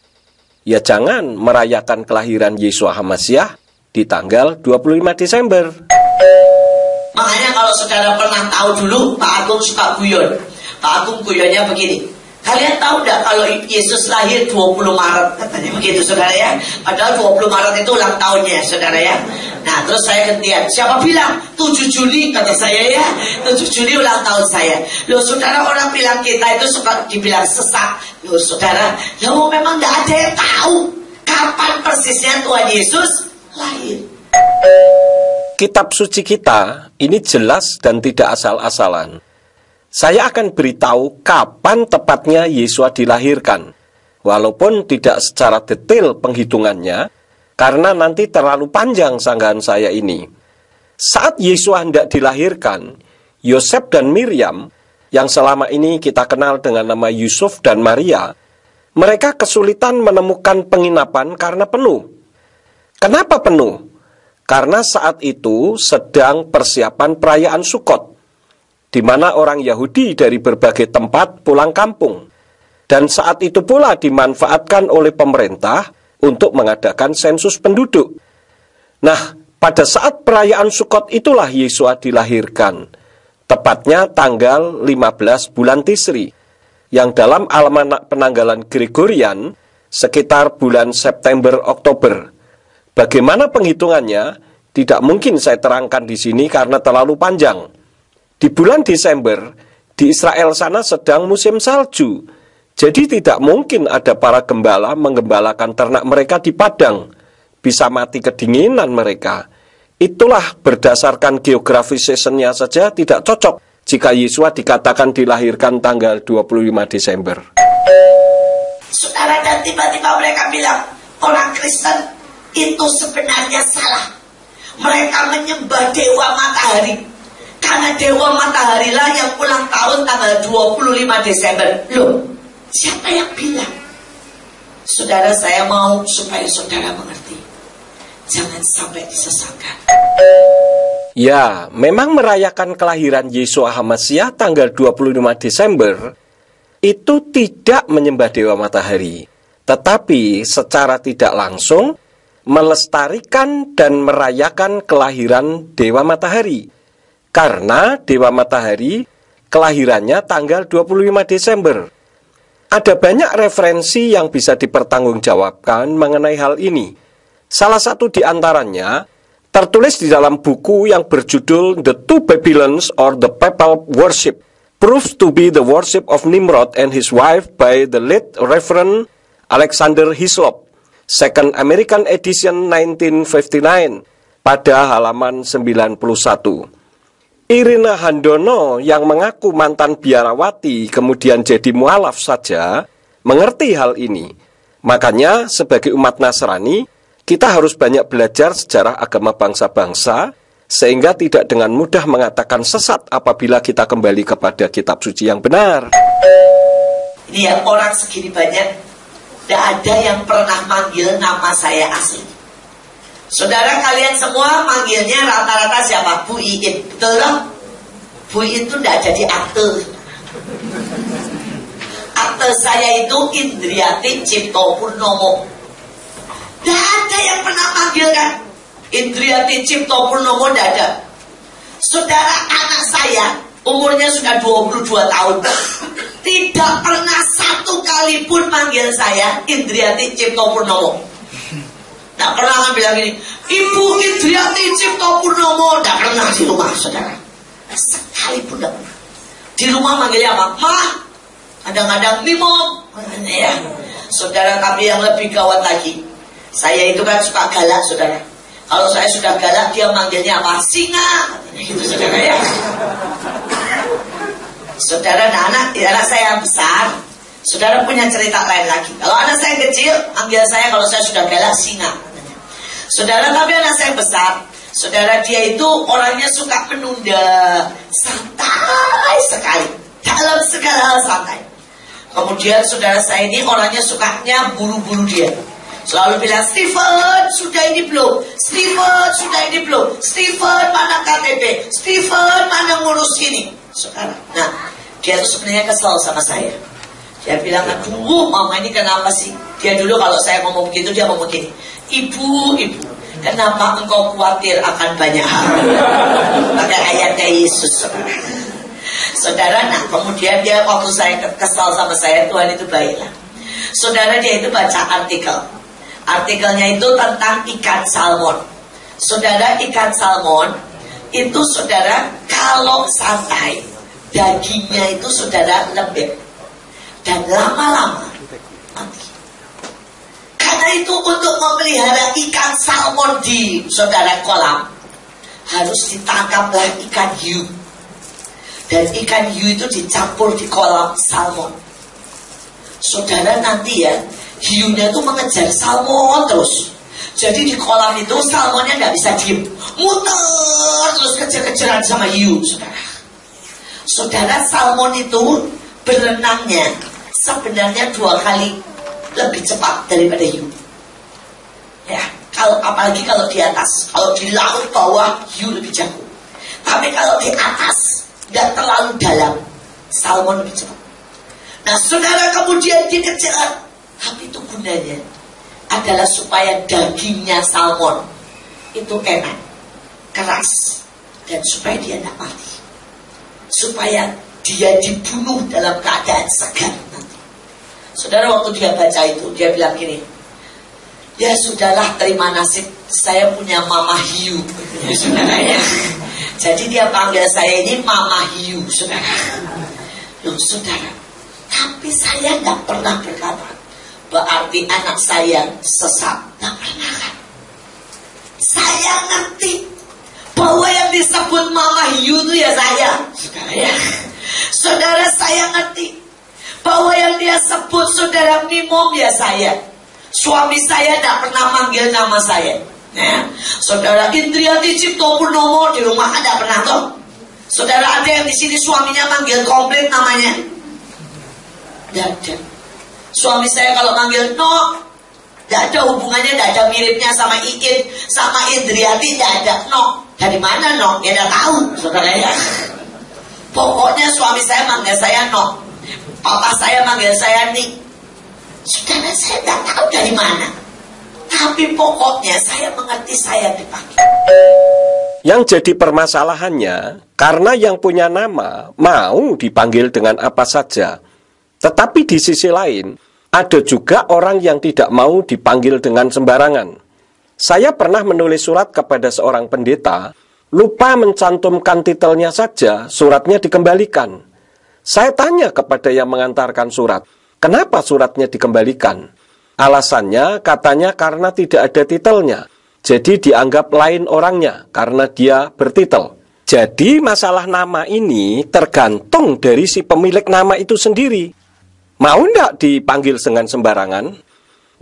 ya jangan merayakan kelahiran Yeshua HaMashiach di tanggal 25 Desember. Makanya kalau saudara pernah tahu dulu, Pak Agung suka guyon. Pak Agung guyonnya begini, kalian tahu nggak kalau Yesus lahir 20 Maret? Katanya begitu, saudara ya. Padahal 20 Maret itu ulang tahunnya, saudara ya. Nah, terus saya gantian, siapa bilang? 7 Juli, kata saya ya. 7 Juli ulang tahun saya. Loh, saudara, orang bilang kita itu suka dibilang sesat. Loh, saudara, loh, memang nggak ada yang tahu kapan persisnya Tuhan Yesus lahir. Kitab suci kita ini jelas dan tidak asal-asalan. Saya akan beritahu kapan tepatnya Yeshua dilahirkan, walaupun tidak secara detail penghitungannya, karena nanti terlalu panjang sanggahan saya ini. Saat Yeshua hendak dilahirkan, Yosef dan Miriam, yang selama ini kita kenal dengan nama Yusuf dan Maria, mereka kesulitan menemukan penginapan karena penuh. Kenapa penuh? Karena saat itu sedang persiapan perayaan Sukot, di mana orang Yahudi dari berbagai tempat pulang kampung. Dan saat itu pula dimanfaatkan oleh pemerintah untuk mengadakan sensus penduduk. Nah, pada saat perayaan Sukot itulah Yeshua dilahirkan, tepatnya tanggal 15 bulan Tisri, yang dalam almanak penanggalan Gregorian sekitar bulan September-Oktober. Bagaimana penghitungannya? Tidak mungkin saya terangkan di sini karena terlalu panjang. Di bulan Desember, di Israel sana sedang musim salju. Jadi tidak mungkin ada para gembala menggembalakan ternak mereka di padang. Bisa mati kedinginan mereka. Itulah berdasarkan geografi seasonnya saja tidak cocok jika Yeshua dikatakan dilahirkan tanggal 25 Desember. Saudara, dan tiba-tiba mereka bilang, orang Kristen itu sebenarnya salah. Mereka menyembah dewa matahari, karena dewa matahari lah yang ulang tahun tanggal 25 Desember. Loh, siapa yang bilang? Saudara, saya mau supaya saudara mengerti, jangan sampai disesatkan. Ya, memang merayakan kelahiran Yeshua HaMashiach tanggal 25 Desember itu tidak menyembah dewa matahari, tetapi secara tidak langsung melestarikan dan merayakan kelahiran Dewa Matahari. Karena Dewa Matahari kelahirannya tanggal 25 Desember. Ada banyak referensi yang bisa dipertanggungjawabkan mengenai hal ini. Salah satu di antaranya tertulis di dalam buku yang berjudul The Two Babylons or the Papal Worship, proves to be the worship of Nimrod and his wife by the late Reverend Alexander Hislop. Second American Edition 1959 pada halaman 91. Irina Handono yang mengaku mantan biarawati kemudian jadi mualaf saja mengerti hal ini. Makanya sebagai umat Nasrani kita harus banyak belajar sejarah agama bangsa-bangsa sehingga tidak dengan mudah mengatakan sesat apabila kita kembali kepada kitab suci yang benar. Ini ya, orang segini banyak, tidak ada yang pernah manggil nama saya asli. Saudara, kalian semua manggilnya rata-rata siapa? Bu Iin, betul dong? Bu Iin itu tidak jadi akte. Akte saya itu Indriati Cipto Purnomo. Tidak ada yang pernah manggil kan Indriati Cipto Purnomo, tidak ada. Saudara, anak saya umurnya sudah 22 tahun. Tidak pernah satu kali pun manggil saya Indriati Cipto Purnomo. Tidak pernah kan bilang gini, Ibu Indriati Cipto Purnomo. Tidak pernah di rumah, saudara. Sekali pun tidak pernah. Di rumah manggilnya apa? Ma. Kadang-kadang Mimo. Ya. Saudara, tapi yang lebih gawat lagi, saya itu kan suka galak, saudara. Kalau saya sudah galak, dia manggilnya apa? Singa. Gitu saudara ya. Saudara, anak saya yang besar, saudara punya cerita lain lagi. Kalau anak saya kecil, manggil saya kalau saya sudah galak singa. Saudara, tapi anak saya besar, saudara, dia itu orangnya suka menunda, santai sekali, dalam segala hal santai. Kemudian saudara saya ini orangnya sukanya buru-buru dia. Selalu bilang, Stephen, sudah ini belum? Stephen, sudah ini belum? Stephen, mana KTP? Stephen, mana ngurus ini? Saudara, nah, dia tuh sebenarnya kesel sama saya. Dia bilang, aduh, mama ini kenapa sih? Dia dulu kalau saya ngomong begitu, dia ngomong gini, Ibu, kenapa engkau khawatir akan banyak hal? Pakai ayatnya Yesus, saudara. Saudara, nah, kemudian dia waktu saya kesal sama saya, Tuhan itu baiklah. Saudara, dia itu baca artikel. Artikelnya itu tentang ikan salmon. Saudara, ikan salmon itu saudara kalau santai, dagingnya itu saudara lembek dan lama-lama mati. Karena itu untuk memelihara ikan salmon di saudara kolam harus ditangkaplah ikan hiu. Dan ikan hiu itu dicampur di kolam salmon. Saudara, nanti ya, hiunya itu mengejar salmon terus. Jadi di kolam itu salmonnya nggak bisa diem, muter terus kejar-kejaran sama hiu, saudara. Saudara, salmon itu berenangnya sebenarnya 2 kali lebih cepat daripada hiu. Ya, apalagi kalau di atas. Kalau di laut bawah, hiu lebih jago. Tapi kalau di atas, nggak terlalu dalam, salmon lebih cepat. Nah, saudara, kemudian dikejar. Tapi itu gunanya adalah supaya dagingnya salmon itu enak, keras, dan supaya dia tidak mati, supaya dia dibunuh dalam keadaan segar nanti. Saudara, waktu dia baca itu, dia bilang gini, ya sudahlah, terima nasib, saya punya mama hiu. Saudara ya. Jadi dia panggil saya ini mama hiu, saudara. Loh, saudara, tapi saya nggak pernah berkata berarti anak saya sesat. Nggak pernah kan? Saya ngerti bahwa yang disebut mama hiu itu ya saya, saudara ya. Saudara, saya ngerti bahwa yang dia sebut saudara Mimom ya saya. Suami saya tidak pernah manggil nama saya. Ya. Saudara Indriati Cipto Purnomo di rumah ada pernah toh? Saudara, ada yang di sini suaminya manggil komplit namanya? Tidak ada. Suami saya kalau manggil No, tidak ada hubungannya, tidak ada miripnya sama Iin, sama Indriati, tidak ada. No, dari mana No? Ya tidak tahu, saudara ya. Pokoknya suami saya manggil saya No, papa saya manggil saya Nik. Saudara, saya tidak tahu dari mana. Tapi pokoknya saya mengerti saya dipanggil. Yang jadi permasalahannya, karena yang punya nama mau dipanggil dengan apa saja. Tetapi di sisi lain, ada juga orang yang tidak mau dipanggil dengan sembarangan. Saya pernah menulis surat kepada seorang pendeta, lupa mencantumkan titelnya saja, suratnya dikembalikan. Saya tanya kepada yang mengantarkan surat, kenapa suratnya dikembalikan? Alasannya katanya karena tidak ada titelnya. Jadi dianggap lain orangnya karena dia bertitel. Jadi masalah nama ini tergantung dari si pemilik nama itu sendiri. Mau enggak dipanggil dengan sembarangan?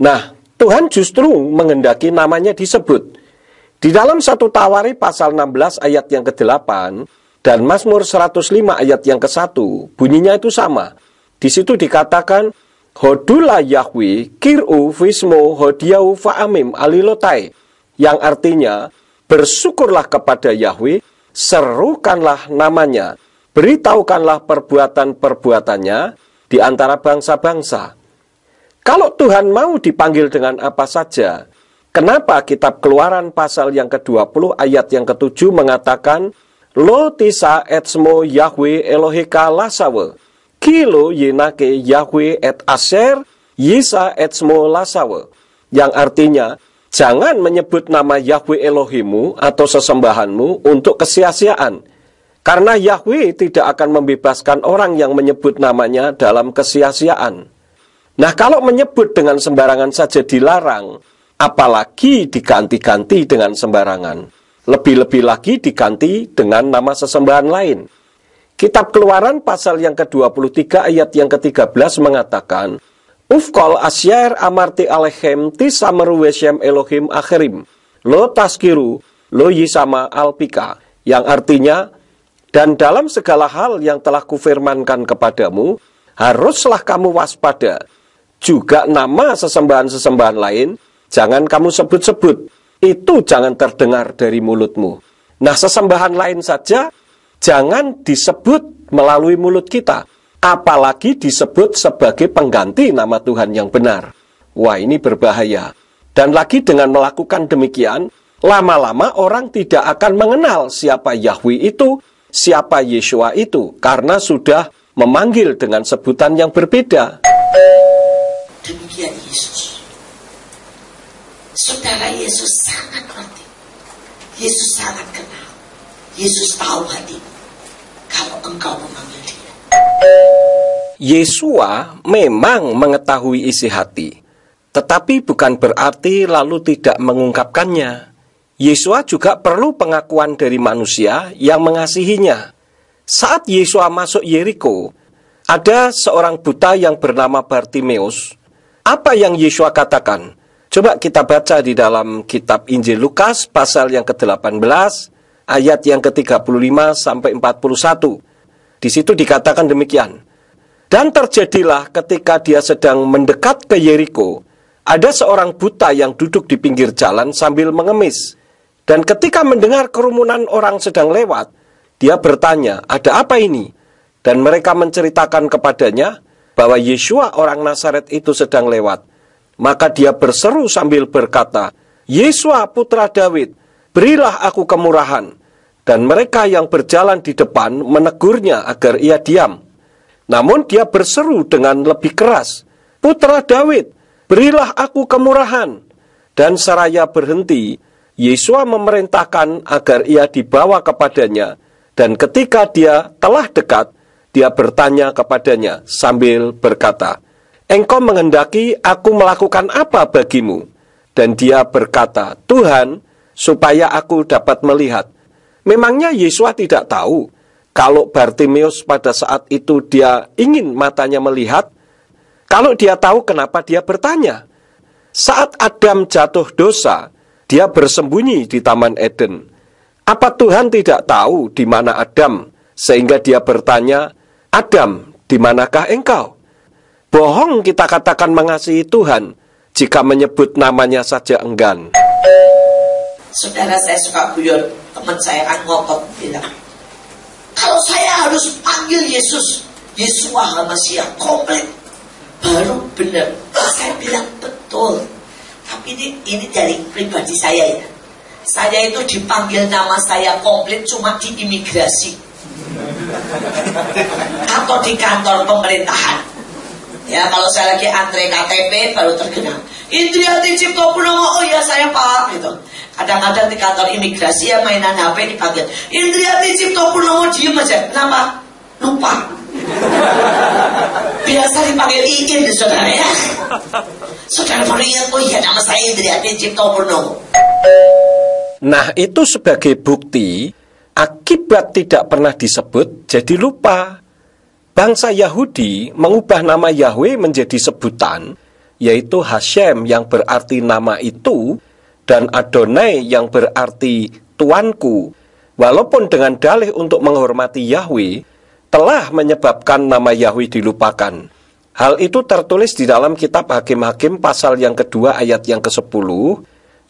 Nah, Tuhan justru menghendaki namanya disebut. Di dalam 1 Tawari pasal 16 ayat yang ke-8 dan Mazmur 105 ayat yang ke-1, bunyinya itu sama. Di situ dikatakan, Hodula Yahweh kir'u vismo hodiau fa'amim alilotai, yang artinya, bersyukurlah kepada Yahweh, serukanlah namanya, beritahukanlah perbuatan-perbuatannya di antara bangsa-bangsa. Kalau Tuhan mau dipanggil dengan apa saja, kenapa kitab Keluaran pasal yang ke-20 ayat yang ke-7 mengatakan, Lo tisa etsmo Yahweh Eloheka lasawe, kilo yenake Yahweh et asher yisa etsmo lasawe, yang artinya, jangan menyebut nama Yahweh Elohimu atau sesembahanmu untuk kesia-siaan. Karena Yahweh tidak akan membebaskan orang yang menyebut namanya dalam kesia-siaan. Nah, kalau menyebut dengan sembarangan saja dilarang, apalagi diganti-ganti dengan sembarangan. Lebih-lebih lagi diganti dengan nama sesembahan lain. Kitab Keluaran pasal yang ke-23 ayat yang ke-13 mengatakan, Ufkol asyair amarti alechem tisameru weshem Elohim akhirim, lo taskiru, lo yisama alpika, yang artinya, dan dalam segala hal yang telah kufirmankan kepadamu, haruslah kamu waspada. Juga nama sesembahan-sesembahan lain, jangan kamu sebut-sebut. Itu jangan terdengar dari mulutmu. Nah, sesembahan lain saja, jangan disebut melalui mulut kita. Apalagi disebut sebagai pengganti nama Tuhan yang benar. Wah, ini berbahaya. Dan lagi dengan melakukan demikian, lama-lama orang tidak akan mengenal siapa Yahweh itu, siapa Yeshua itu, karena sudah memanggil dengan sebutan yang berbeda. Demikian Yesus. Saudara, Yesus sangat ngerti. Yesus sangat kenal. Yesus tahu hatimu kalau engkau memanggil dia. Yeshua memang mengetahui isi hati, tetapi bukan berarti lalu tidak mengungkapkannya. Yeshua juga perlu pengakuan dari manusia yang mengasihinya. Saat Yeshua masuk Yeriko, ada seorang buta yang bernama Bartimeus. Apa yang Yeshua katakan? Coba kita baca di dalam kitab Injil Lukas pasal yang ke-18, ayat yang ke-35 sampai 41. Di situ dikatakan demikian. Dan terjadilah ketika dia sedang mendekat ke Yeriko, ada seorang buta yang duduk di pinggir jalan sambil mengemis. Dan ketika mendengar kerumunan orang sedang lewat, dia bertanya, ada apa ini? Dan mereka menceritakan kepadanya bahwa Yeshua orang Nazaret itu sedang lewat. Maka dia berseru sambil berkata, Yeshua putra Daud, berilah aku kemurahan. Dan mereka yang berjalan di depan menegurnya agar ia diam. Namun dia berseru dengan lebih keras, putra Daud, berilah aku kemurahan. Dan seraya berhenti, Yeshua memerintahkan agar ia dibawa kepadanya, dan ketika dia telah dekat, dia bertanya kepadanya sambil berkata, engkau menghendaki aku melakukan apa bagimu? Dan dia berkata, Tuhan, supaya aku dapat melihat. Memangnya Yeshua tidak tahu kalau Bartimeus pada saat itu dia ingin matanya melihat? Kalau dia tahu, kenapa dia bertanya? Saat Adam jatuh dosa, dia bersembunyi di Taman Eden. Apa Tuhan tidak tahu di mana Adam, sehingga dia bertanya, Adam, di manakah engkau? Bohong kita katakan mengasihi Tuhan, jika menyebut namanya saja enggan. Saudara, saya suka guyon, teman saya kan ngotot bilang, kalau saya harus panggil Yesus, Yeshua HaMashiach komplit, baru benar. Saya bilang betul. Tapi ini dari pribadi saya ya. Saya itu dipanggil nama saya komplit cuma di imigrasi atau di kantor pemerintahan. Ya, kalau saya lagi antre KTP baru terkenal. Indriati Cipto Purnomo, oh ya saya Pak gitu. Kadang-kadang di kantor imigrasi ya mainan HP dipanggil Indriati Cipto Purnomo, diem aja. Kenapa? Lupa. Biasa dipanggil Iin, saudara ya. Saudara baru ingat, oh iya nama saya Indriati Cipto Purnomo. Nah, itu sebagai bukti akibat tidak pernah disebut jadi lupa. Bangsa Yahudi mengubah nama Yahweh menjadi sebutan, yaitu Hashem yang berarti nama itu, dan Adonai yang berarti Tuanku. Walaupun dengan dalih untuk menghormati Yahweh, telah menyebabkan nama Yahweh dilupakan. Hal itu tertulis di dalam kitab Hakim-Hakim pasal yang kedua ayat yang ke-10,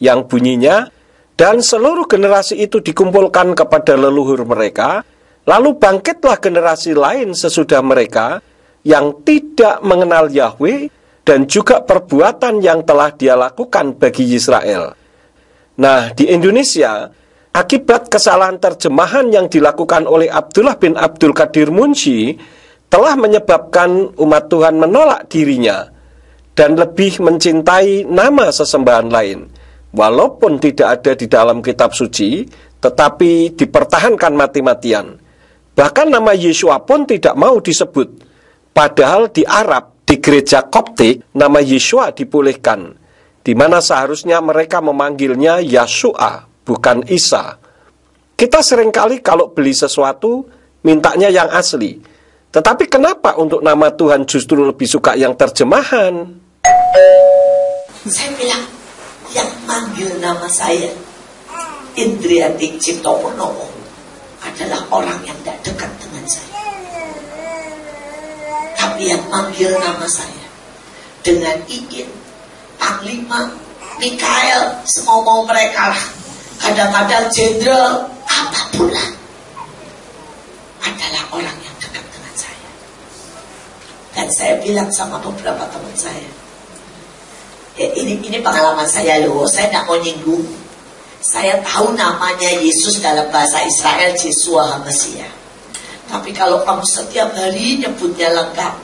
yang bunyinya, dan seluruh generasi itu dikumpulkan kepada leluhur mereka, lalu bangkitlah generasi lain sesudah mereka, yang tidak mengenal Yahweh, dan juga perbuatan yang telah dia lakukan bagi Israel. Nah, di Indonesia, akibat kesalahan terjemahan yang dilakukan oleh Abdullah bin Abdul Qadir Munshi, telah menyebabkan umat Tuhan menolak dirinya dan lebih mencintai nama sesembahan lain. Walaupun tidak ada di dalam kitab suci, tetapi dipertahankan mati-matian. Bahkan nama Yeshua pun tidak mau disebut. Padahal di Arab, di gereja Koptik, nama Yeshua dibolehkan. di mana seharusnya mereka memanggilnya Yashua, bukan Isa. Kita seringkali kalau beli sesuatu, mintanya yang asli. Tetapi kenapa untuk nama Tuhan justru lebih suka yang terjemahan? Saya bilang, yang manggil nama saya, Indriati Ciptoponomo, adalah orang yang tidak dekat dengan saya. Tapi yang manggil nama saya dengan ingin Panglima, Mikael, semau-mau mereka lah, kadang-kadang jenderal, apapun lah, adalah orang yang dekat dengan saya. Dan saya bilang sama beberapa teman saya, ya, ini pengalaman saya loh, saya tidak mau nyinggung. Saya tahu namanya Yesus dalam bahasa Israel, Yeshua HaMasiah. Tapi kalau kamu setiap hari nyebutnya lengkap,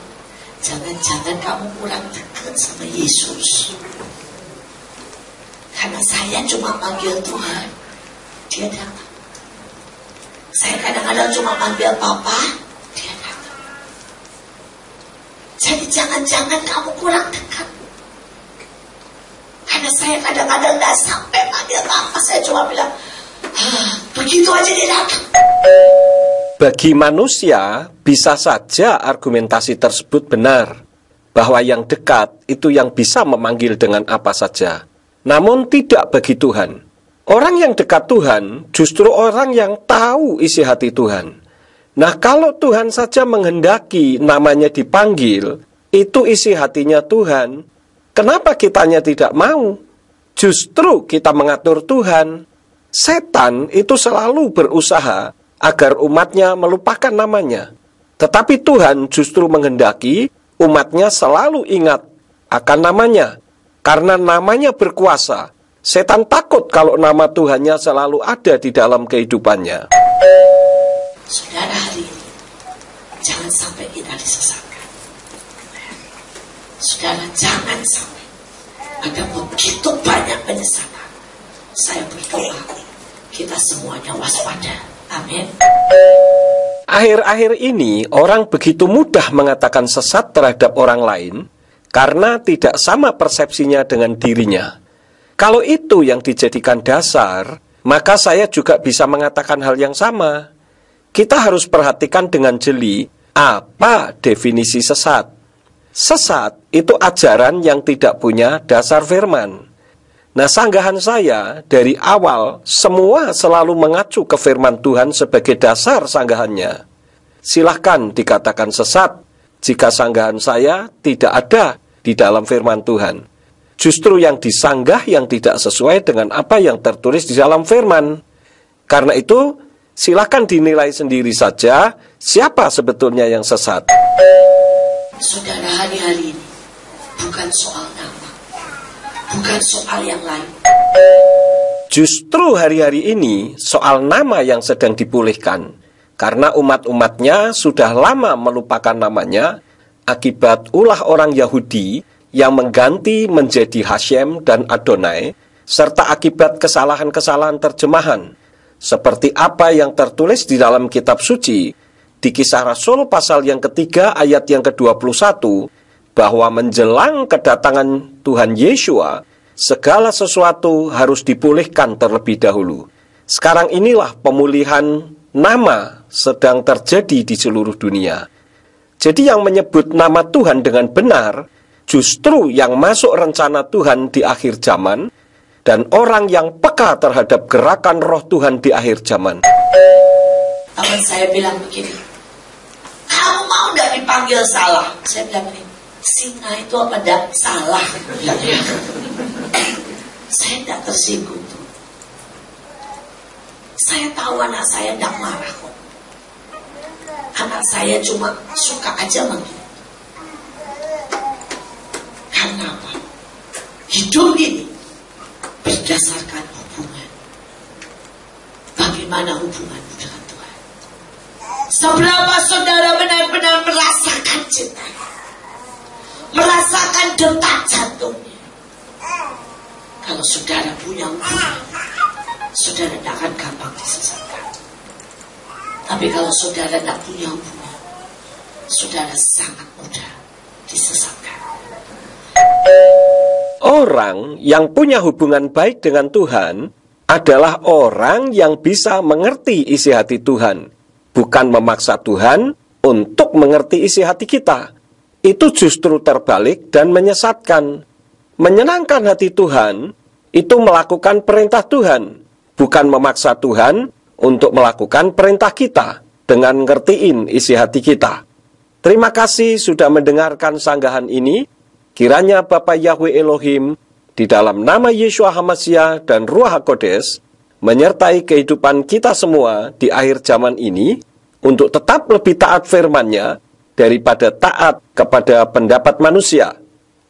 jangan-jangan kamu kurang dekat sama Yesus. Karena saya cuma panggil Tuhan, dia datang. Saya kadang-kadang cuma panggil Papa, dia datang. Jadi jangan-jangan kamu kurang dekat. Karena saya kadang-kadang tidak sampai panggil Papa, saya cuma bilang, begitu aja dia datang. Bagi manusia, bisa saja argumentasi tersebut benar, bahwa yang dekat itu yang bisa memanggil dengan apa saja. Namun tidak bagi Tuhan. Orang yang dekat Tuhan justru orang yang tahu isi hati Tuhan. Nah, kalau Tuhan saja menghendaki namanya dipanggil, itu isi hatinya Tuhan. Kenapa kitanya tidak mau? Justru kita mengatur Tuhan. Setan itu selalu berusaha agar umatnya melupakan namanya. Tetapi Tuhan justru menghendaki umatnya selalu ingat akan namanya. Karena namanya berkuasa. Setan takut kalau nama Tuhannya selalu ada di dalam kehidupannya. Saudara, hari ini jangan sampai kita disesatkan. Saudara, jangan sampai ada begitu banyak penyesatan. Saya berdoa kita semuanya waspada. Amin. Akhir-akhir ini orang begitu mudah mengatakan sesat terhadap orang lain karena tidak sama persepsinya dengan dirinya. Kalau itu yang dijadikan dasar, maka saya juga bisa mengatakan hal yang sama. Kita harus perhatikan dengan jeli apa definisi sesat. Sesat itu ajaran yang tidak punya dasar firman. Nah, sanggahan saya dari awal semua selalu mengacu ke firman Tuhan sebagai dasar sanggahannya. Silahkan dikatakan sesat jika sanggahan saya tidak ada di dalam firman Tuhan. Justru yang disanggah yang tidak sesuai dengan apa yang tertulis di dalam firman. Karena itu, silahkan dinilai sendiri saja siapa sebetulnya yang sesat. Saudara, hari-hari ini bukan soal nama, bukan soal yang lain. Justru hari-hari ini soal nama yang sedang dipulihkan. Karena umat-umatnya sudah lama melupakan namanya akibat ulah orang Yahudi yang mengganti menjadi Hashem dan Adonai, serta akibat kesalahan-kesalahan terjemahan. Seperti apa yang tertulis di dalam kitab suci, di Kisah Rasul pasal yang ketiga ayat yang ke-21, bahwa menjelang kedatangan Tuhan Yeshua, segala sesuatu harus dipulihkan terlebih dahulu. Sekarang inilah pemulihan nama sedang terjadi di seluruh dunia. Jadi yang menyebut nama Tuhan dengan benar, justru yang masuk rencana Tuhan di akhir zaman, dan orang yang peka terhadap gerakan roh Tuhan di akhir zaman. Teman saya bilang begini, kamu mau tidak dipanggil salah? Saya bilang begini, singa itu apa tidak salah? Saya tidak tersinggung. Saya tahu anak saya tidak marah kok. Anak saya cuma suka aja manggil. Karena apa? Hidup ini berdasarkan hubungan. Bagaimana hubunganmu dengan Tuhan? Seberapa saudara benar-benar merasakan cinta, merasakan detak jantungnya. Kalau saudara punya hubungan, saudara tidak akan gampang disesatkan. Tapi kalau saudara tidak punya hubungan, saudara sangat mudah disesatkan. Orang yang punya hubungan baik dengan Tuhan adalah orang yang bisa mengerti isi hati Tuhan, bukan memaksa Tuhan untuk mengerti isi hati kita. Itu justru terbalik dan menyesatkan. Menyenangkan hati Tuhan itu melakukan perintah Tuhan, bukan memaksa Tuhan untuk melakukan perintah kita dengan ngertiin isi hati kita. Terima kasih sudah mendengarkan sanggahan ini. Kiranya Bapa Yahweh Elohim di dalam nama Yeshua HaMashiach dan Ruach HaKodes menyertai kehidupan kita semua di akhir zaman ini untuk tetap lebih taat firman-Nya daripada taat kepada pendapat manusia.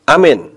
Amin.